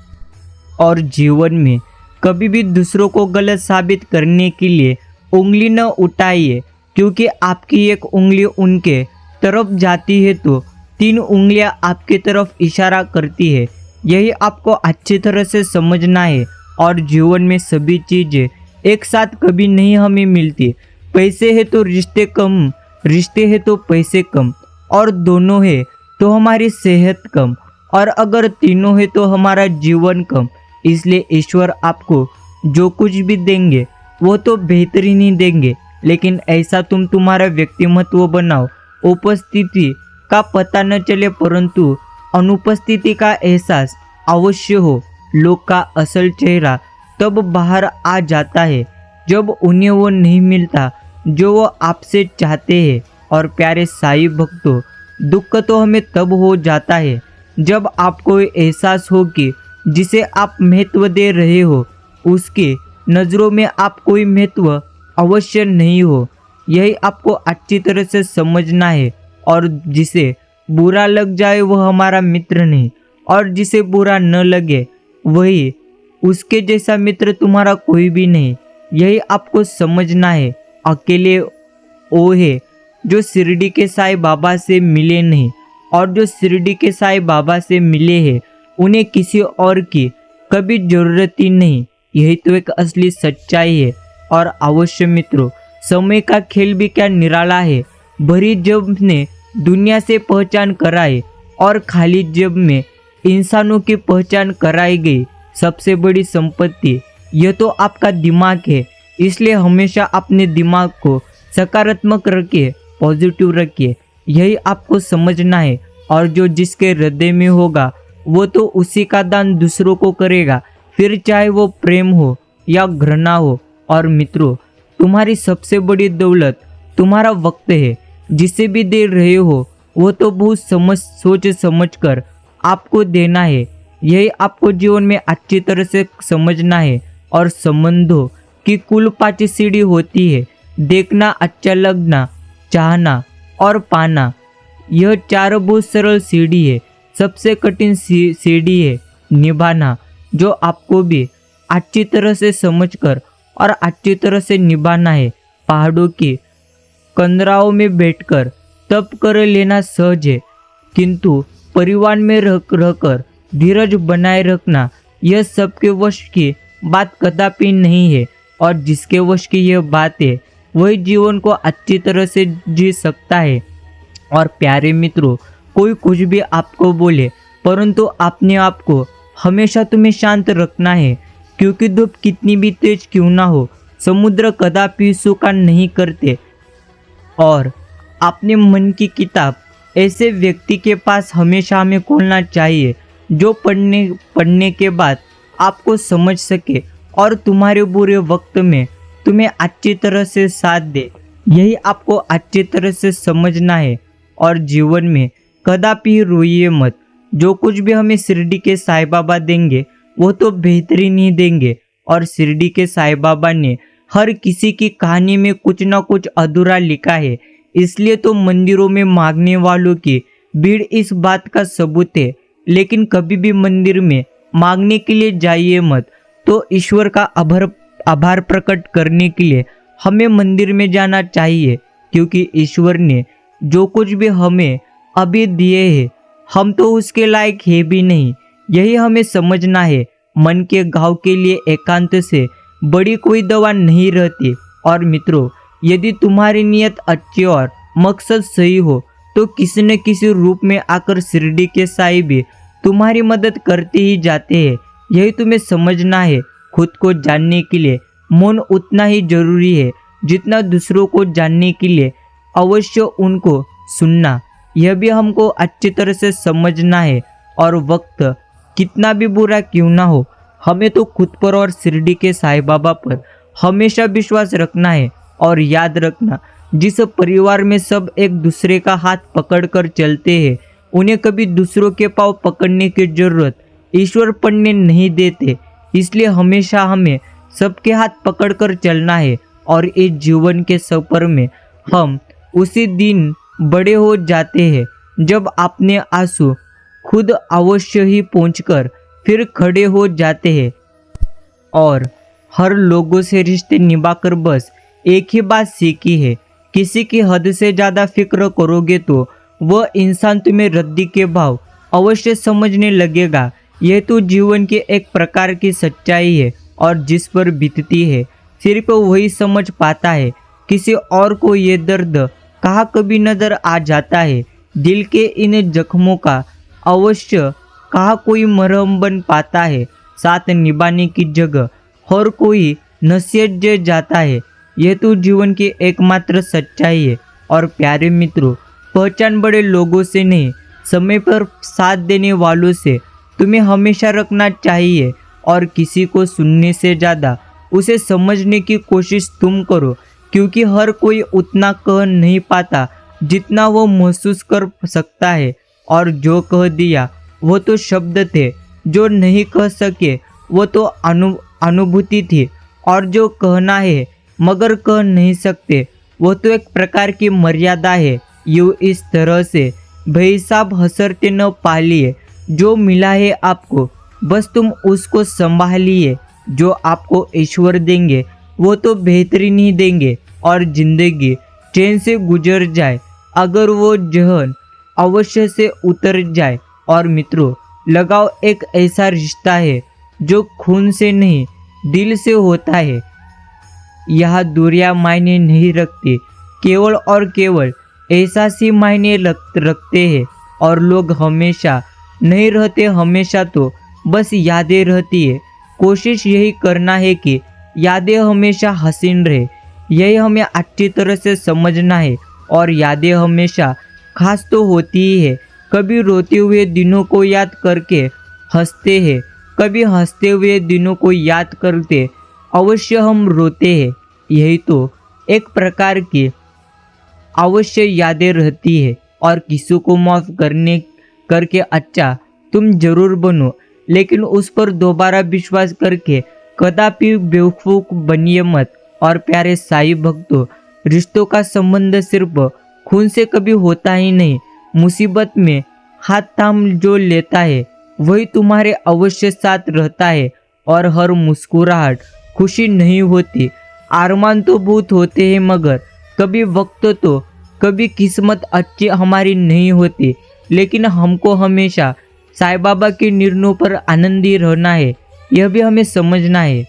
और जीवन में कभी भी दूसरों को गलत साबित करने के लिए उंगली न उठाइए, क्योंकि आपकी एक उंगली उनके तरफ जाती है तो 3 उंगलियां आपकी तरफ इशारा करती है। यही आपको अच्छी तरह से समझना है। और जीवन में सभी चीज़ें एक साथ कभी नहीं हमें मिलती। पैसे है तो रिश्ते कम, रिश्ते है तो पैसे कम, और दोनों है तो हमारी सेहत कम, और अगर तीनों है तो हमारा जीवन कम। इसलिए ईश्वर आपको जो कुछ भी देंगे वो तो बेहतरीन ही देंगे, लेकिन ऐसा तुम तुम्हारा व्यक्तिमत्व बनाओ। उपस्थिति का पता न चले परंतु अनुपस्थिति का एहसास अवश्य हो। लोग का असल चेहरा तब बाहर आ जाता है जब उन्हें वो नहीं मिलता जो वो आपसे चाहते हैं। और प्यारे साईं भक्तों, दुख तो हमें तब हो जाता है जब आपको एहसास हो कि जिसे आप महत्व दे रहे हो उसके नज़रों में आप कोई महत्व अवश्य नहीं हो। यही आपको अच्छी तरह से समझना है। और जिसे बुरा लग जाए वह हमारा मित्र नहीं, और जिसे बुरा न लगे वही उसके जैसा मित्र तुम्हारा कोई भी नहीं। यही आपको समझना है। अकेले वो है जो शिरडी के साईं बाबा से मिले नहीं, और जो शिरडी के साईं बाबा से मिले हैं उन्हें किसी और की कभी जरूरत ही नहीं। यही तो एक असली सच्चाई है। और अवश्य मित्रों, समय का खेल भी क्या निराला है। भरी जेब ने दुनिया से पहचान कराई और खाली जेब में इंसानों की पहचान कराई गई। सबसे बड़ी संपत्ति यह तो आपका दिमाग है। इसलिए हमेशा अपने दिमाग को सकारात्मक रखिए, पॉजिटिव रखिए। यही आपको समझना है। और जो जिसके हृदय में होगा वो तो उसी का दान दूसरों को करेगा, फिर चाहे वो प्रेम हो या घृणा हो। और मित्रों, तुम्हारी सबसे बड़ी दौलत तुम्हारा वक्त है। जिसे भी दे रहे हो वो तो बहुत सोच समझ कर आपको देना है। यही आपको जीवन में अच्छी तरह से समझना है। और संबंधों की कुल 5 सीढ़ी होती है: देखना, अच्छा लगना, चाहना और पाना। यह 4 बहुत सरल सीढ़ी है। सबसे कठिन सीढ़ी है निभाना, जो आपको भी अच्छी तरह से समझकर और अच्छी तरह से निभाना है। पहाड़ों के कंदराओं में बैठकर तप कर लेना सहज है, किंतु परिवार में रहकर धीरज बनाए रखना यह सबके वश की बात कदापि नहीं है। और जिसके वश की यह बात है वही जीवन को अच्छी तरह से जी सकता है। और प्यारे मित्रों, कोई कुछ भी आपको बोले, परंतु अपने आप को हमेशा तुम्हें शांत रखना है, क्योंकि धूप कितनी भी तेज क्यों ना हो, समुद्र कदापि सूखा नहीं करते। और अपने मन की किताब ऐसे व्यक्ति के पास हमेशा हमें खोलना चाहिए जो पढ़ने के बाद आपको समझ सके और तुम्हारे बुरे वक्त में तुम्हें अच्छी तरह से साथ दे। यही आपको अच्छी तरह से समझना है। और जीवन में कदापि रोइए मत। जो कुछ भी हमें शिरडी के साईं बाबा देंगे वो तो बेहतरीन ही देंगे। और शिरडी के साईं बाबा ने हर किसी की कहानी में कुछ ना कुछ अधूरा लिखा है, इसलिए तो मंदिरों में मांगने वालों की भीड़ इस बात का सबूत है। लेकिन कभी भी मंदिर में मांगने के लिए जाइए मत। तो ईश्वर का आभार प्रकट करने के लिए हमें मंदिर में जाना चाहिए, क्योंकि ईश्वर ने जो कुछ भी हमें अभी दिए हैं हम तो उसके लायक है भी नहीं। यही हमें समझना है। मन के घाव के लिए एकांत से बड़ी कोई दवा नहीं रहती। और मित्रों, यदि तुम्हारी नीयत अच्छी और मकसद सही हो तो किसी न किसी रूप में आकर शिरडी के साईं भी तुम्हारी मदद करते ही जाते हैं। यही तुम्हें समझना है। खुद को जानने के लिए मौन उतना ही जरूरी है जितना दूसरों को जानने के लिए अवश्य उनको सुनना। यह भी हमको अच्छी तरह से समझना है। और वक्त कितना भी बुरा क्यों ना हो, हमें तो खुद पर और शिरडी के साईं बाबा पर हमेशा विश्वास रखना है। और याद रखना, जिस परिवार में सब एक दूसरे का हाथ पकड़कर चलते हैं उन्हें कभी दूसरों के पाँव पकड़ने की जरूरत ईश्वर पड़ने नहीं देते। इसलिए हमेशा हमें सबके हाथ पकड़कर चलना है। और इस जीवन के सफर में हम उसी दिन बड़े हो जाते हैं जब अपने आंसू खुद अवश्य ही पहुंचकर फिर खड़े हो जाते हैं। और हर लोगों से रिश्ते निभाकर बस एक ही बात सीखी है, किसी की हद से ज़्यादा फिक्र करोगे तो वह इंसान तुम्हें रद्दी के भाव अवश्य समझने लगेगा। यह तो जीवन की एक प्रकार की सच्चाई है और जिस पर बीतती है सिर्फ वही समझ पाता है। किसी और को ये दर्द कहाँ कभी नजर आ जाता है। दिल के इन जख्मों का अवश्य कहाँ कोई मरहम बन पाता है। साथ निभाने की जगह हर कोई नसीहत दे जाता है। यह तो जीवन की एकमात्र सच्चाई है। और प्यारे मित्रों, पहचान बड़े लोगों से नहीं, समय पर साथ देने वालों से तुम्हें हमेशा रखना चाहिए। और किसी को सुनने से ज़्यादा उसे समझने की कोशिश तुम करो, क्योंकि हर कोई उतना कह नहीं पाता जितना वो महसूस कर सकता है। और जो कह दिया वो तो शब्द थे, जो नहीं कह सके वो तो अनुभूति थी। और जो कहना है मगर कह नहीं सकते वो तो एक प्रकार की मर्यादा है। यूँ इस तरह से बेहिसाब हसरते न पालिए। जो मिला है आपको बस तुम उसको संभालिए। जो आपको ईश्वर देंगे वो तो बेहतरीन ही देंगे और जिंदगी चैन से गुजर जाए अगर वो जहन अवश्य से उतर जाए। और मित्रों, लगाव एक ऐसा रिश्ता है जो खून से नहीं दिल से होता है। यह दूरियां मायने नहीं रखती, केवल और केवल एहसास ही मायने रखते हैं। और लोग हमेशा नहीं रहते, हमेशा तो बस यादें रहती है। कोशिश यही करना है कि यादें हमेशा हसीन रहे। यही हमें अच्छी तरह से समझना है। और यादें हमेशा खास तो होती ही है। कभी रोते हुए दिनों को याद करके हंसते हैं, कभी हंसते हुए दिनों को याद करते अवश्य हम रोते हैं। यही तो एक प्रकार की अवश्य यादें रहती है। और किसी को माफ़ करके अच्छा तुम जरूर बनो, लेकिन उस पर दोबारा विश्वास करके कदापि बेवकूफ़ बनिए मत। और प्यारे साईं भक्तों, रिश्तों का संबंध सिर्फ खून से कभी होता ही नहीं। मुसीबत में हाथ थाम जो लेता है वही तुम्हारे अवश्य साथ रहता है। और हर मुस्कुराहट खुशी नहीं होती। अरमान तो बहुत होते हैं मगर कभी वक्त तो कभी किस्मत अच्छी हमारी नहीं होती। लेकिन हमको हमेशा साईं बाबा के निर्णयों पर आनंदी रहना है, यह भी हमें समझना है।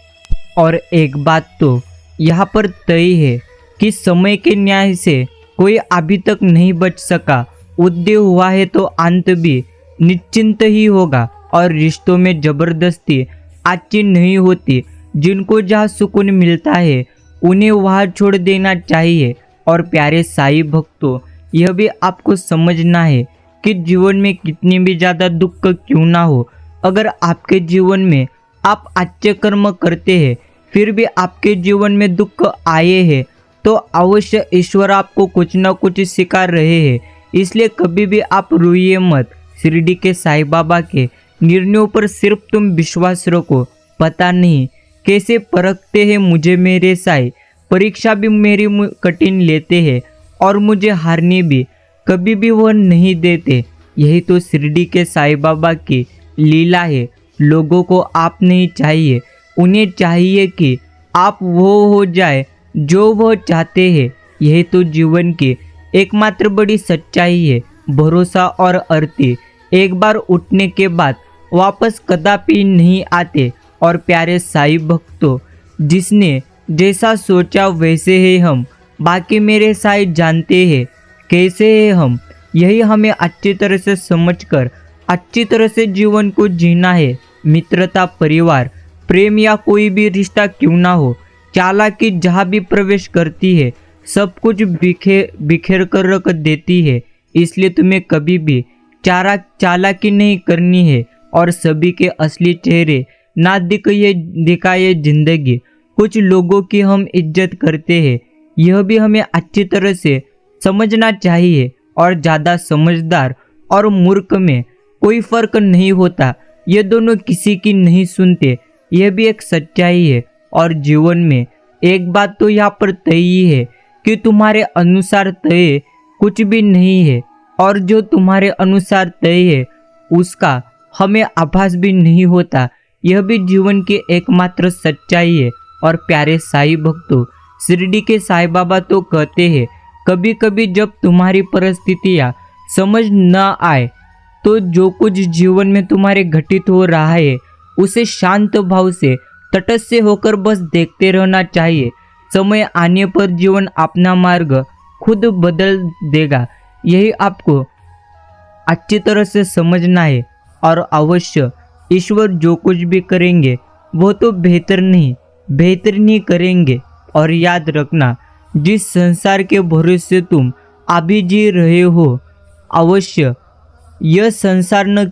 और एक बात तो यहाँ पर तय है कि समय के न्याय से कोई अभी तक नहीं बच सका। उदय हुआ है तो अंत भी निश्चिंत ही होगा। और रिश्तों में जबरदस्ती अच्छी नहीं होती। जिनको जहाँ सुकून मिलता है उन्हें वहाँ छोड़ देना चाहिए। और प्यारे साईं भक्तों, यह भी आपको समझना है कि जीवन में कितनी भी ज़्यादा दुख क्यों ना हो, अगर आपके जीवन में आप अच्छे कर्म करते हैं फिर भी आपके जीवन में दुख आए हैं तो अवश्य ईश्वर आपको कुछ न कुछ सिखा रहे हैं। इसलिए कभी भी आप रोइए मत। शिरडी के साईं बाबा के निर्णयों पर सिर्फ तुम विश्वास रखो। पता नहीं कैसे परखते हैं मुझे मेरे साईं, परीक्षा भी मेरी कठिन लेते हैं और मुझे हारने भी कभी भी वह नहीं देते। यही तो शिरडी के साईं बाबा की लीला है। लोगों को आप नहीं चाहिए, उन्हें चाहिए कि आप वो हो जाए जो वह चाहते हैं। यही तो जीवन की एकमात्र बड़ी सच्चाई है। भरोसा और अर्थी एक बार उठने के बाद वापस कदापि नहीं आते। और प्यारे साईं भक्तों, जिसने जैसा सोचा वैसे है हम, बाकी मेरे साईं जानते हैं कैसे है हम। यही हमें अच्छी तरह से समझकर अच्छी तरह से जीवन को जीना है। मित्रता, परिवार, प्रेम या कोई भी रिश्ता क्यों ना हो, चालाकी जहाँ भी प्रवेश करती है सब कुछ बिखेर कर रख देती है। इसलिए तुम्हें कभी भी चालाकी नहीं करनी है और सभी के असली चेहरे ना दिखाए जिंदगी। कुछ लोगों की हम इज्जत करते हैं, यह भी हमें अच्छी तरह से समझना चाहिए। और ज़्यादा समझदार और मूर्ख में कोई फर्क नहीं होता, ये दोनों किसी की नहीं सुनते, यह भी एक सच्चाई है। और जीवन में एक बात तो यहाँ पर तय ही है कि तुम्हारे अनुसार तय कुछ भी नहीं है और जो तुम्हारे अनुसार तय है उसका हमें आभास भी नहीं होता। यह भी जीवन की एकमात्र सच्चाई है। और प्यारे साईं भक्तों, शिरडी के साईं बाबा तो कहते हैं कभी कभी जब तुम्हारी परिस्थितियाँ समझ न आए तो जो कुछ जीवन में तुम्हारे घटित हो रहा है उसे शांत भाव से तटस्थ से होकर बस देखते रहना चाहिए। समय आने पर जीवन अपना मार्ग खुद बदल देगा। यही आपको अच्छी तरह से समझना है। और अवश्य ईश्वर जो कुछ भी करेंगे वो तो बेहतर नहीं करेंगे। और याद रखना, जिस संसार के भरोसे तुम अभी जी रहे हो, अवश्य यह संसार न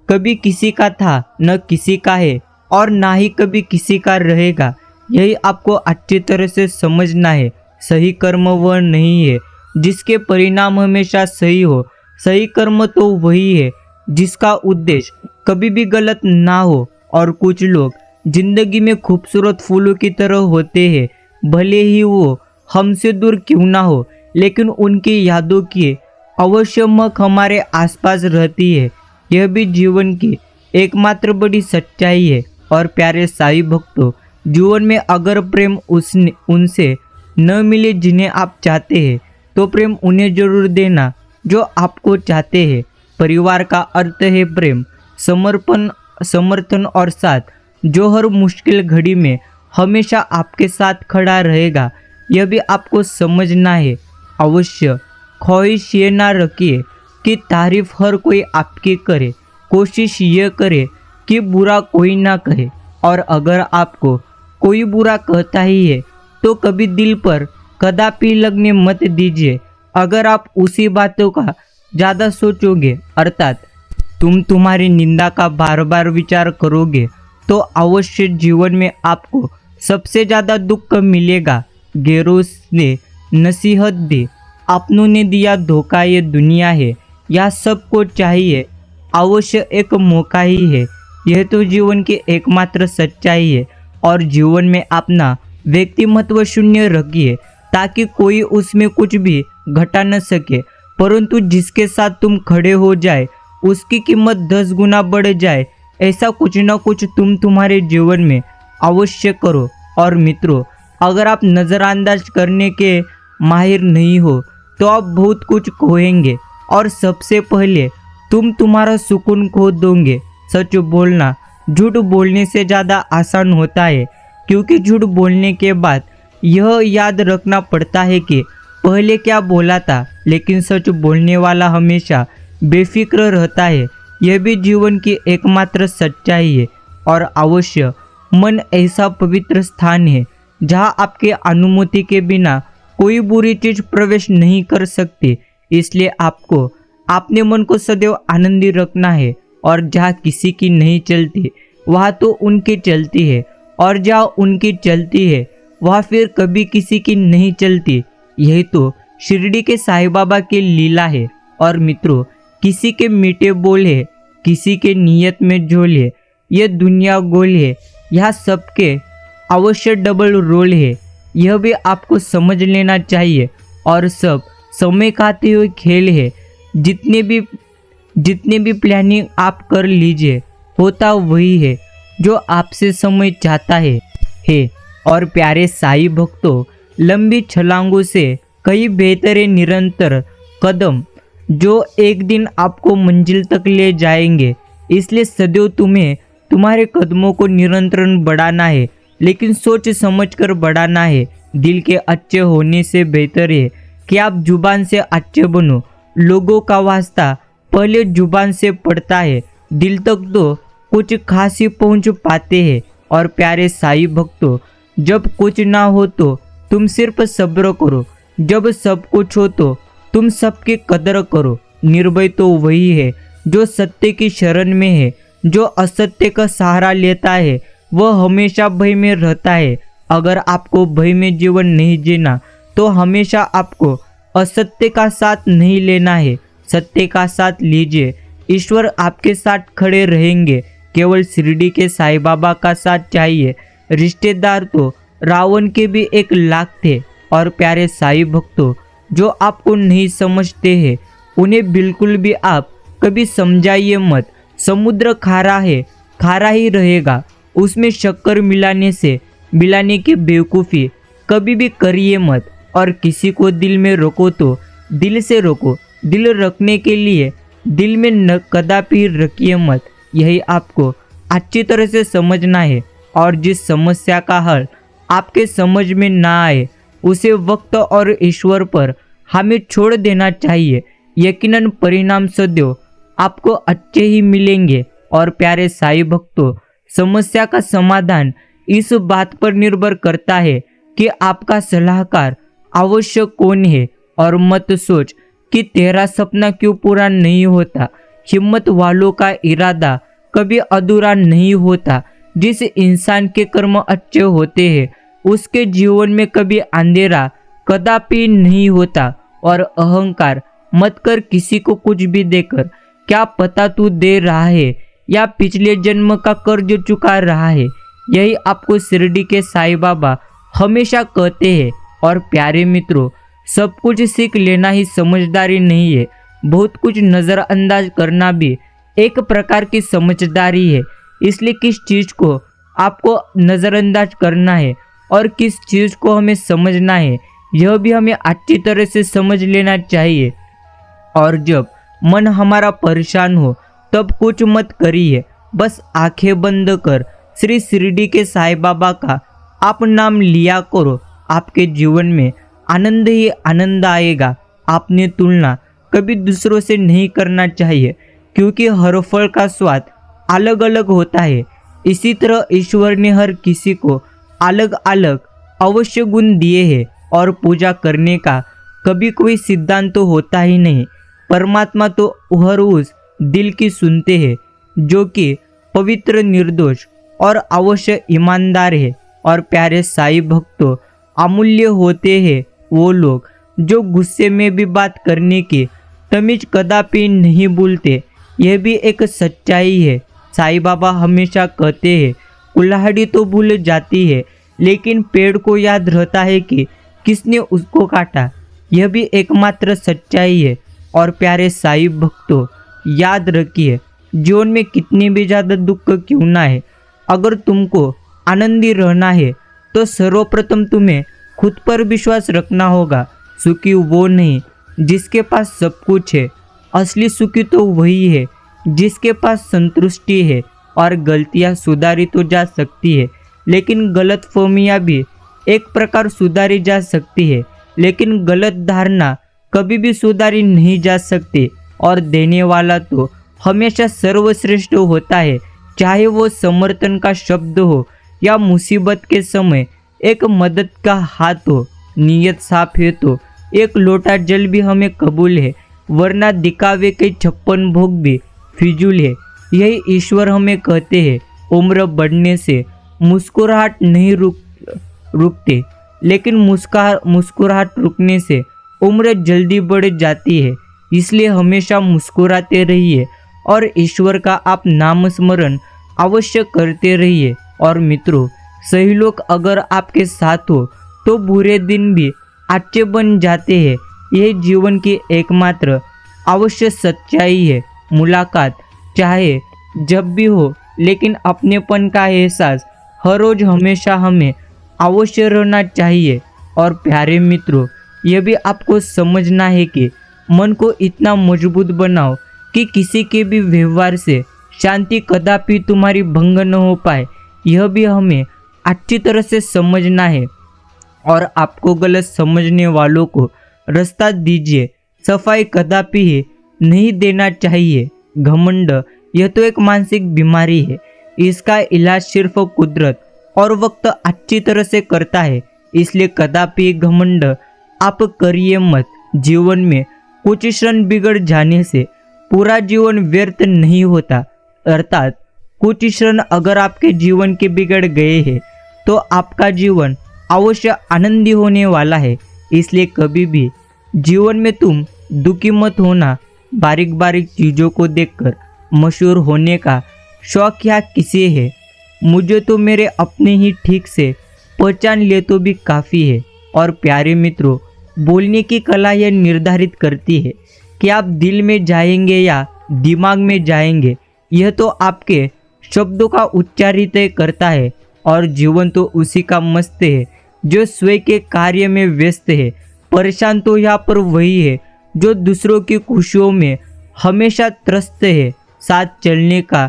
कभी किसी का था, न किसी का है और ना ही कभी किसी का रहेगा। यही आपको अच्छी तरह से समझना है। सही कर्म वह नहीं है जिसके परिणाम हमेशा सही हो। सही कर्म तो वही है जिसका उद्देश्य कभी भी गलत ना हो। और कुछ लोग जिंदगी में खूबसूरत फूलों की तरह होते हैं, भले ही वो हमसे दूर क्यों ना हो, लेकिन उनकी यादों की अवश्य महक हमारे आसपास रहती है। यह भी जीवन की एकमात्र बड़ी सच्चाई है। और प्यारे साईं भक्तों, जीवन में अगर प्रेम उनसे न मिले जिन्हें आप चाहते हैं तो प्रेम उन्हें जरूर देना जो आपको चाहते हैं। परिवार का अर्थ है प्रेम, समर्थन और साथ, जो हर मुश्किल घड़ी में हमेशा आपके साथ खड़ा रहेगा। यह भी आपको समझना है। अवश्य ख्वाहिश ये ना रखिए कि तारीफ हर कोई आपकी करे, कोशिश ये करे कि बुरा कोई ना कहे। और अगर आपको कोई बुरा कहता ही है तो कभी दिल पर कदापि लगने मत दीजिए। अगर आप उसी बातों का ज़्यादा सोचोगे, अर्थात तुम्हारी निंदा का बार बार विचार करोगे, तो अवश्य जीवन में आपको सबसे ज़्यादा दुख मिलेगा। गैरों ने नसीहत दी, अपनों ने दिया धोखा, ये दुनिया है, यह सबको चाहिए अवश्य एक मौका ही है। यह तो जीवन की एकमात्र सच्चाई है। और जीवन में अपना व्यक्तिमत्व शून्य रखिए ताकि कोई उसमें कुछ भी घटा न सके, परंतु जिसके साथ तुम खड़े हो जाए उसकी कीमत 10 गुना बढ़ जाए। ऐसा कुछ न कुछ तुम तुम्हारे जीवन में अवश्य करो। और मित्रों, अगर आप नज़रअंदाज करने के माहिर नहीं हो तो आप बहुत कुछ खोएंगे और सबसे पहले तुम तुम्हारा सुकून खो दोगे। सच बोलना झूठ बोलने से ज़्यादा आसान होता है, क्योंकि झूठ बोलने के बाद यह याद रखना पड़ता है कि पहले क्या बोला था। लेकिन सच बोलने वाला हमेशा बेफिक्र रहता है। यह भी जीवन की एकमात्र सच्चाई है। और अवश्य मन ऐसा पवित्र स्थान है जहाँ आपके अनुमति के बिना कोई बुरी चीज प्रवेश नहीं कर सकती। इसलिए आपको अपने मन को सदैव आनंदी रखना है। और जहाँ किसी की नहीं चलती वहाँ तो उनकी चलती है, और जहाँ उनकी चलती है वहाँ फिर कभी किसी की नहीं चलती। यही तो शिरडी के साईं बाबा की लीला है। और मित्रों, किसी के मीठे बोल है, किसी के नियत में झोल है, यह दुनिया गोल है, यहाँ सबके अवश्य डबल रोल है। यह भी आपको समझ लेना चाहिए। और सब समय खाते हुए खेल है। जितने भी प्लानिंग आप कर लीजिए, होता वही है जो आपसे समय चाहता है। और प्यारे साईं भक्तों, लंबी छलांगों से कई बेहतर निरंतर कदम जो एक दिन आपको मंजिल तक ले जाएंगे। इसलिए सदैव तुम्हें तुम्हारे कदमों को निरंतर बढ़ाना है, लेकिन सोच समझकर बढ़ाना है। दिल के अच्छे होने से बेहतर है कि आप जुबान से अच्छे बनो। लोगों का वास्ता पहले जुबान से पड़ता है, दिल तक तो कुछ खास ही पहुँच पाते हैं। और प्यारे साईं भक्तों, जब कुछ ना हो तो तुम सिर्फ सब्र करो, जब सब कुछ हो तो तुम सबकी कदर करो। निर्भय तो वही है जो सत्य की शरण में है। जो असत्य का सहारा लेता है वह हमेशा भय में रहता है। अगर आपको भय में जीवन नहीं जीना तो हमेशा आपको असत्य का साथ नहीं लेना है, सत्य का साथ लीजिए। ईश्वर आपके साथ खड़े रहेंगे। केवल शिरडी के साईं बाबा का साथ चाहिए। रिश्तेदार तो रावण के भी 1 लाख थे। और प्यारे साईं भक्तों, जो आपको नहीं समझते हैं उन्हें बिल्कुल भी आप कभी समझाइए मत। समुद्र खारा है, खारा ही रहेगा। उसमें शक्कर मिलाने की बेवकूफ़ी कभी भी करिए मत। और किसी को दिल में रोको तो दिल से रोको। दिल रखने के लिए दिल में न कदापि रखिए मत। यही आपको अच्छी तरह से समझना है। और जिस समस्या का हल आपके समझ में ना आए उसे वक्त और ईश्वर पर हमें छोड़ देना चाहिए। यकीनन परिणाम सदैव आपको अच्छे ही मिलेंगे। और प्यारे साईं भक्तों, समस्या का समाधान इस बात पर निर्भर करता है कि आपका सलाहकार अवश्य कौन है। और मत सोच कि तेरा सपना क्यों पूरा नहीं होता। हिम्मत वालों का इरादा कभी अधूरा नहीं होता। जिस इंसान के कर्म अच्छे होते हैं उसके जीवन में कभी अंधेरा कदापि नहीं होता। और अहंकार मत कर किसी को कुछ भी देकर। क्या पता तू दे रहा है या पिछले जन्म का कर्ज चुका रहा है। यही आपको शिरडी के साईं बाबा हमेशा कहते हैं। और प्यारे मित्रों, सब कुछ सीख लेना ही समझदारी नहीं है। बहुत कुछ नज़रअंदाज करना भी एक प्रकार की समझदारी है। इसलिए किस चीज़ को आपको नज़रअंदाज करना है और किस चीज़ को हमें समझना है, यह भी हमें अच्छी तरह से समझ लेना चाहिए। और जब मन हमारा परेशान हो तब कुछ मत करिए, बस आंखें बंद कर श्री शिरडी के साईं बाबा का आप नाम लिया करो। आपके जीवन में आनंद ही आनंद आएगा। आपने तुलना कभी दूसरों से नहीं करना चाहिए, क्योंकि हर फल का स्वाद अलग अलग होता है। इसी तरह ईश्वर ने हर किसी को अलग अलग अवश्य गुण दिए हैं। और पूजा करने का कभी कोई सिद्धांत तो होता ही नहीं। परमात्मा तो हर उस दिल की सुनते हैं जो कि पवित्र, निर्दोष और अवश्य ईमानदार है। और प्यारे साईं भक्तों, अमूल्य होते हैं वो लोग जो गुस्से में भी बात करने की तमीज कदापि नहीं भूलते। यह भी एक सच्चाई है। साईं बाबा हमेशा कहते हैं, कुल्हाड़ी तो भूल जाती है लेकिन पेड़ को याद रहता है कि किसने उसको काटा। यह भी एकमात्र सच्चाई है। और प्यारे साईं भक्तों, याद रखिए, जीवन में कितने भी ज़्यादा दुख क्यों ना है, अगर तुमको आनंदी रहना है तो सर्वप्रथम तुम्हें खुद पर विश्वास रखना होगा। सुखी वो नहीं जिसके पास सब कुछ है, असली सुखी तो वही है जिसके पास संतुष्टि है। और गलतियां सुधारी तो जा सकती है, लेकिन गलतफहमियां भी एक प्रकार सुधारी जा सकती है, लेकिन गलत धारणा कभी भी सुधारी नहीं जा सकती। और देने वाला तो हमेशा सर्वश्रेष्ठ होता है, चाहे वो समर्थन का शब्द हो या मुसीबत के समय एक मदद का हाथ हो। नीयत साफ है तो एक लोटा जल भी हमें कबूल है, वरना दिखावे के 56 भोग भी फिजूल है। यही ईश्वर हमें कहते हैं, उम्र बढ़ने से मुस्कुराहट नहीं रुकते, लेकिन मुस्कुराहट रुकने से उम्र जल्दी बढ़ जाती है। इसलिए हमेशा मुस्कुराते रहिए और ईश्वर का आप नाम स्मरण अवश्य करते रहिए। और मित्रों, सही लोग अगर आपके साथ हो तो बुरे दिन भी अच्छे बन जाते हैं। यह जीवन की एकमात्र अवश्य सच्चाई है। मुलाकात चाहे जब भी हो, लेकिन अपनेपन का एहसास हर रोज हमेशा हमें अवश्य रहना चाहिए। और प्यारे मित्रों, यह भी आपको समझना है कि मन को इतना मजबूत बनाओ कि किसी के भी व्यवहार से शांति कदापि तुम्हारी भंग न हो पाए। यह भी हमें अच्छी तरह से समझना है और आपको गलत समझने वालों को रास्ता दीजिए। सफाई कदापि ही नहीं देना चाहिए। घमंड यह तो एक मानसिक बीमारी है, इसका इलाज सिर्फ कुदरत और वक्त अच्छी तरह से करता है। इसलिए कदापि घमंड आप करिए मत। जीवन में कुछ क्षण बिगड़ जाने से पूरा जीवन व्यर्थ नहीं होता। अर्थात कुछ क्षण अगर आपके जीवन के बिगड़ गए हैं तो आपका जीवन अवश्य आनंदी होने वाला है। इसलिए कभी भी जीवन में तुम दुखी मत होना। बारीक बारीक चीज़ों को देखकर मशहूर होने का शौक या किसे है? मुझे तो मेरे अपने ही ठीक से पहचान ले तो भी काफ़ी है। और प्यारे मित्रों, बोलने की कला यह निर्धारित करती है कि आप दिल में जाएंगे या दिमाग में जाएंगे। यह तो आपके शब्दों का उच्चारित करता है। और जीवन तो उसी का मस्त है जो स्वयं के कार्य में व्यस्त है। परेशान तो यहाँ पर वही है जो दूसरों की खुशियों में हमेशा त्रस्त है। साथ चलने का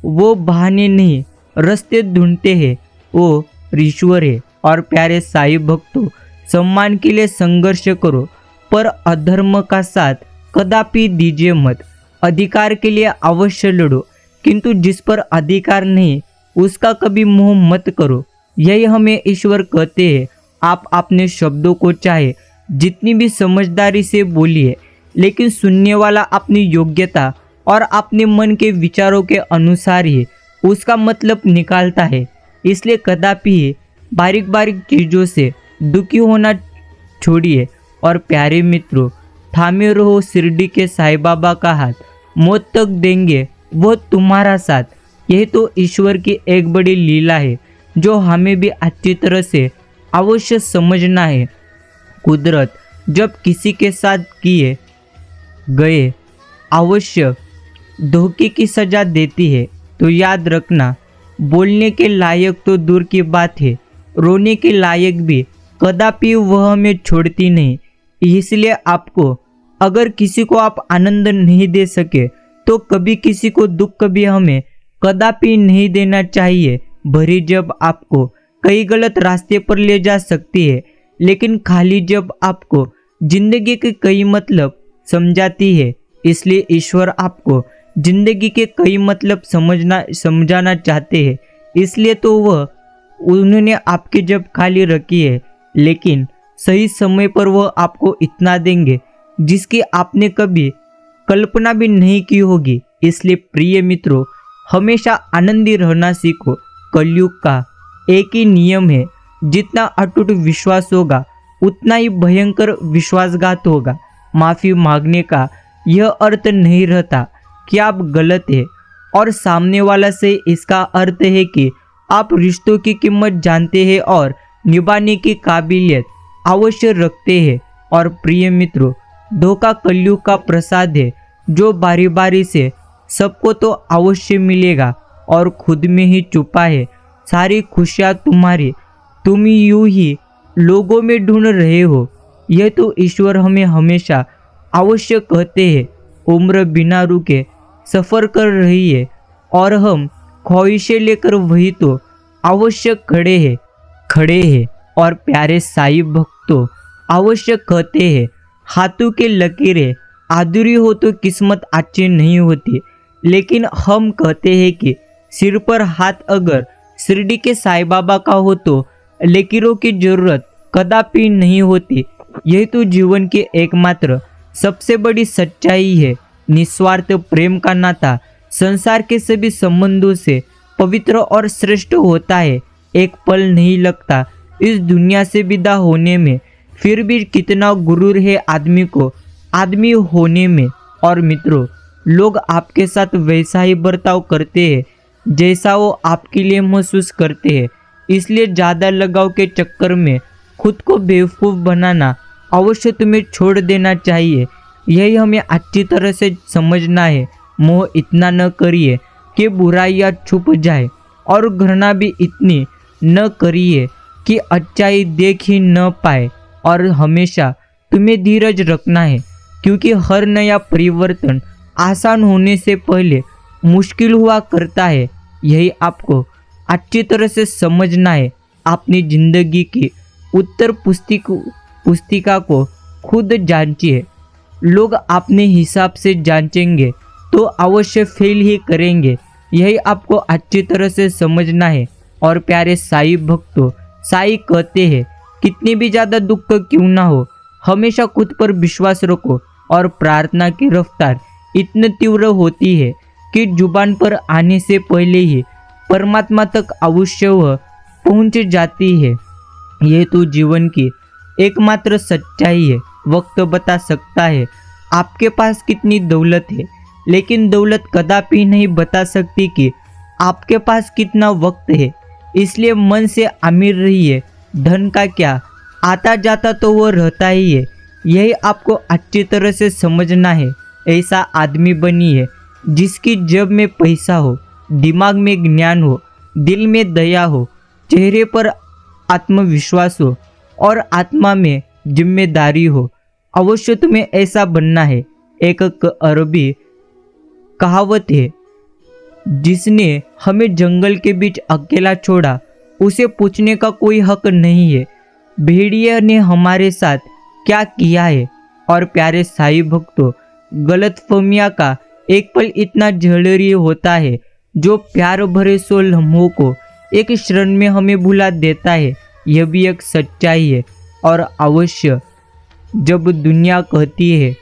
वो बहाने नहीं, रास्ते ढूंढते हैं, वो ईश्वर है। और प्यारे साईं भक्तों, सम्मान के लिए संघर्ष करो पर अधर्म का साथ कदापि दीजिए मत। अधिकार के लिए अवश्य लड़ो, किंतु जिस पर अधिकार नहीं उसका कभी मोह मत करो। यही हमें ईश्वर कहते हैं। आप अपने शब्दों को चाहे जितनी भी समझदारी से बोलिए, लेकिन सुनने वाला अपनी योग्यता और अपने मन के विचारों के अनुसार ही उसका मतलब निकालता है। इसलिए कदापि बारीक बारीक चीज़ों से दुखी होना छोड़िए। और प्यारे मित्रों, थामे रहो शिरडी के साईं बाबा का हाथ, मौत तक देंगे वो तुम्हारा साथ। यही तो ईश्वर की एक बड़ी लीला है जो हमें भी अच्छी तरह से अवश्य समझना है। कुदरत जब किसी के साथ किए गए अवश्य धोखे की सजा देती है तो याद रखना, बोलने के लायक तो दूर की बात है, रोने के लायक भी कदापि वह हमें छोड़ती नहीं। इसलिए आपको अगर किसी को आप आनंद नहीं दे सके तो कभी किसी को दुख भी हमें कदापि नहीं देना चाहिए। भरी जब आपको कई गलत रास्ते पर ले जा सकती है, लेकिन खाली जब आपको जिंदगी के कई मतलब समझाती है। इसलिए ईश्वर आपको जिंदगी के कई मतलब समझाना चाहते हैं। इसलिए तो वह उन्होंने आपके जब खाली रखी है, लेकिन सही समय पर वह आपको इतना देंगे जिसकी आपने कभी कल्पना भी नहीं की होगी। इसलिए प्रिय मित्रों, हमेशा आनंदी रहना सीखो। कलयुग का एक ही नियम है, जितना अटूट विश्वास होगा उतना ही भयंकर विश्वासघात होगा। माफ़ी मांगने का यह अर्थ नहीं रहता कि आप गलत हैं और सामने वाला से इसका अर्थ है कि आप रिश्तों की कीमत जानते हैं और निभाने की काबिलियत अवश्य रखते हैं। और प्रिय मित्रों, धोखा कलयुग का प्रसाद है जो बारी बारी से सबको तो अवश्य मिलेगा और खुद में ही छुपा है। सारी खुशियाँ तुम्हारी, तुम यूं ही लोगों में ढूंढ रहे हो। यह तो ईश्वर हमें हमेशा अवश्य कहते हैं, उम्र बिना रुके सफ़र कर रही है और हम ख्वाहिशें लेकर वही तो अवश्य खड़े हैं। और प्यारे साईं भक्तों अवश्य कहते हैं, हाथों के लकीरें अधूरी हो तो किस्मत अच्छी नहीं होती। लेकिन हम कहते हैं कि सिर पर हाथ अगर शिरडी के साईं बाबा का हो तो लकीरों की जरूरत कदापि नहीं होती। यही तो जीवन की एकमात्र सबसे बड़ी सच्चाई है। निस्वार्थ प्रेम का नाता संसार के सभी संबंधों से पवित्र और श्रेष्ठ होता है। एक पल नहीं लगता इस दुनिया से विदा होने में, फिर भी कितना गुरूर है आदमी को आदमी होने में। और मित्रों, लोग आपके साथ वैसा ही बर्ताव करते हैं जैसा वो आपके लिए महसूस करते हैं। इसलिए ज़्यादा लगाव के चक्कर में खुद को बेवकूफ़ बनाना अवश्य तुम्हें छोड़ देना चाहिए। यही हमें अच्छी तरह से समझना है। मोह इतना न करिए कि बुराइयाँ छुप जाए, और घृणा भी इतनी न करिए कि अच्छाई देख ही न पाए। और हमेशा तुम्हें धीरज रखना है, क्योंकि हर नया परिवर्तन आसान होने से पहले मुश्किल हुआ करता है। यही आपको अच्छी तरह से समझना है। अपनी जिंदगी की उत्तर पुस्तिका को खुद जांचिए। लोग अपने हिसाब से जांचेंगे तो अवश्य फेल ही करेंगे। यही आपको अच्छी तरह से समझना है। और प्यारे साईं भक्तों, साईं कहते हैं, कितनी भी ज़्यादा दुख क्यों ना हो, हमेशा खुद पर विश्वास रखो। और प्रार्थना की रफ्तार इतनी तीव्र होती है कि जुबान पर आने से पहले ही परमात्मा तक अवश्य वह पहुँच जाती है। ये तो जीवन की एकमात्र सच्चाई है। वक्त बता सकता है आपके पास कितनी दौलत है, लेकिन दौलत कदापि नहीं बता सकती कि आपके पास कितना वक्त है। इसलिए मन से अमीर रहिए। धन का क्या, आता जाता तो वो रहता ही है। यही आपको अच्छी तरह से समझना है। ऐसा आदमी बनिए जिसकी जेब में पैसा हो, दिमाग में ज्ञान हो, दिल में दया हो, चेहरे पर आत्मविश्वास हो और आत्मा में जिम्मेदारी हो। अवश्य तुम्हें ऐसा बनना है। एक अरबी कहावत है, जिसने हमें जंगल के बीच अकेला छोड़ा उसे पूछने का कोई हक नहीं है भेड़िया ने हमारे साथ क्या किया है। और प्यारे साईं भक्तों, गलतफहमियां का एक पल इतना जहरीला होता है जो प्यार भरे 100 लम्हों को एक क्षण में हमें भुला देता है। यह भी एक सच्चाई है। और अवश्य जब दुनिया कहती है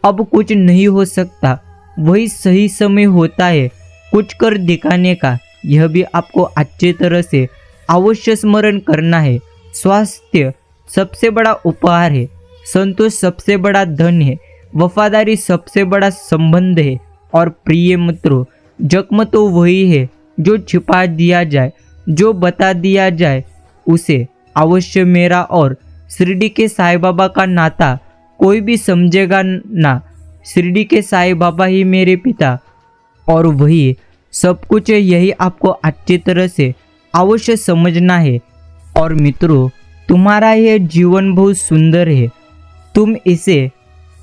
अब कुछ नहीं हो सकता, वही सही समय होता है कुछ कर दिखाने का। यह भी आपको अच्छी तरह से अवश्य स्मरण करना है। स्वास्थ्य सबसे बड़ा उपहार है, संतोष सबसे बड़ा धन है, वफादारी सबसे बड़ा संबंध है। और प्रिय मित्रों, जख्म तो वही है जो छिपा दिया जाए, जो बता दिया जाए उसे। अवश्य मेरा और शिरडी के साईं बाबा का नाता कोई भी समझेगा ना। शिरडी के साईं बाबा ही मेरे पिता और वही सब कुछ है। यही आपको अच्छी तरह से अवश्य समझना है। और मित्रों, तुम्हारा यह जीवन बहुत सुंदर है, तुम इसे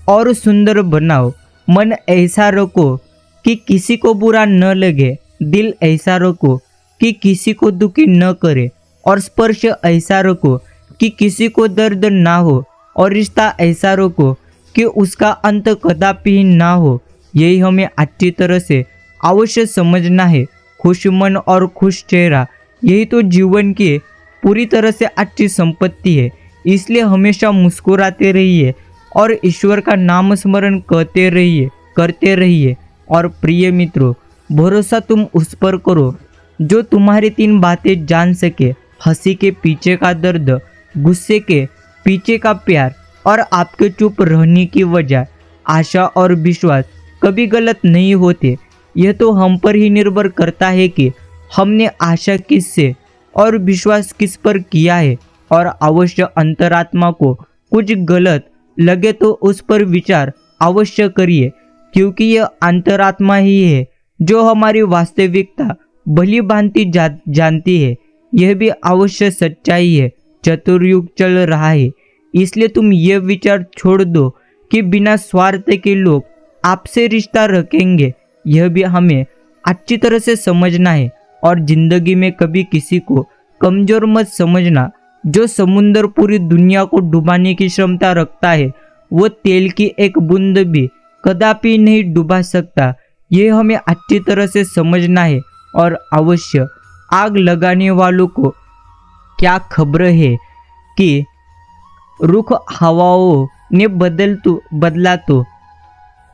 और सुंदर बनाओ। मन ऐसा रखो कि किसी को बुरा न लगे, दिल ऐसा रखो कि किसी को दुखी न करे, और स्पर्श ऐसा रखो कि किसी को दर्द ना हो, और रिश्ता ऐसा रखो कि उसका अंत कदापि ना हो। यही हमें अच्छी तरह से अवश्य समझना है। खुश मन और खुश चेहरा, यही तो जीवन की पूरी तरह से अच्छी संपत्ति है। इसलिए हमेशा मुस्कुराते रहिए और ईश्वर का नाम स्मरण करते रहिए। और प्रिय मित्रों, भरोसा तुम उस पर करो जो तुम्हारी 3 बातें जान सके, हंसी के पीछे का दर्द, गुस्से के पीछे का प्यार, और आपके चुप रहने की वजह। आशा और विश्वास कभी गलत नहीं होते। यह तो हम पर ही निर्भर करता है कि हमने आशा किससे और विश्वास किस पर किया है। और अवश्य अंतरात्मा को कुछ गलत लगे तो उस पर विचार अवश्य करिए, क्योंकि यह अंतरात्मा ही है जो हमारी वास्तविकता भली भांति जानती है। यह भी अवश्य सच्चाई है। चतुर्युग चल रहा है, इसलिए तुम यह विचार छोड़ दो कि बिना स्वार्थ के लोग आपसे रिश्ता रखेंगे। यह भी हमें अच्छी तरह से समझना है और जिंदगी में कभी किसी को कमजोर मत समझना। जो समुंदर पूरी दुनिया को डुबाने की क्षमता रखता है, वो तेल की एक बूंद भी कदापि नहीं डुबा सकता। यह हमें अच्छी तरह से समझना है। और अवश्य आग लगाने वालों को क्या खबर है कि रुख हवाओं ने बदला तो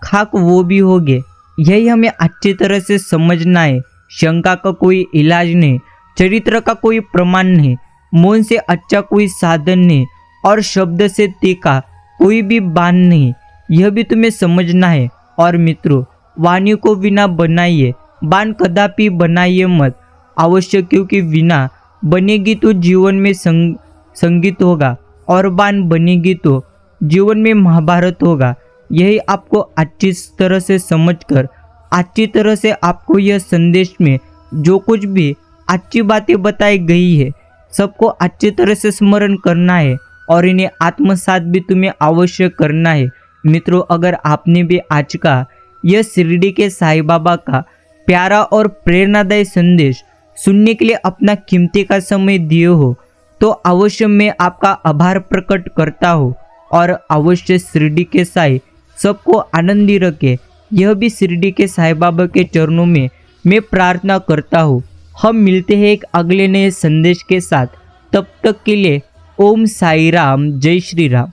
खाक वो भी हो गए। यही हमें अच्छी तरह से समझना है। शंका का कोई इलाज नहीं, चरित्र का कोई प्रमाण नहीं, मौन से अच्छा कोई साधन नहीं और शब्द से तीखा कोई भी बाण नहीं। यह भी तुम्हें समझना है। और मित्रों, वाणी को वीणा बनाइए, बाण कदापि बनाइए मत। अवश्य, क्योंकि वीणा बनेगी तो जीवन में संगीत होगा और बाण बनेगी तो जीवन में महाभारत होगा। यही आपको अच्छी तरह से समझकर अच्छी तरह से आपको यह संदेश में जो कुछ भी अच्छी बातें बताई गई है, सबको अच्छी तरह से स्मरण करना है और इन्हें आत्मसात भी तुम्हें अवश्य करना है। मित्रों, अगर आपने भी आज का यह शिरडी के साईं बाबा का प्यारा और प्रेरणादायी संदेश सुनने के लिए अपना कीमती का समय दिए हो, तो अवश्य मैं आपका आभार प्रकट करता हूँ। और अवश्य शिरडी के साईं सबको आनंदी रखे, यह भी शिरडी के साईं बाबा के चरणों में मैं प्रार्थना करता हूँ। हम मिलते हैं एक अगले नए संदेश के साथ। तब तक के लिए ओम साई राम, जय श्री राम।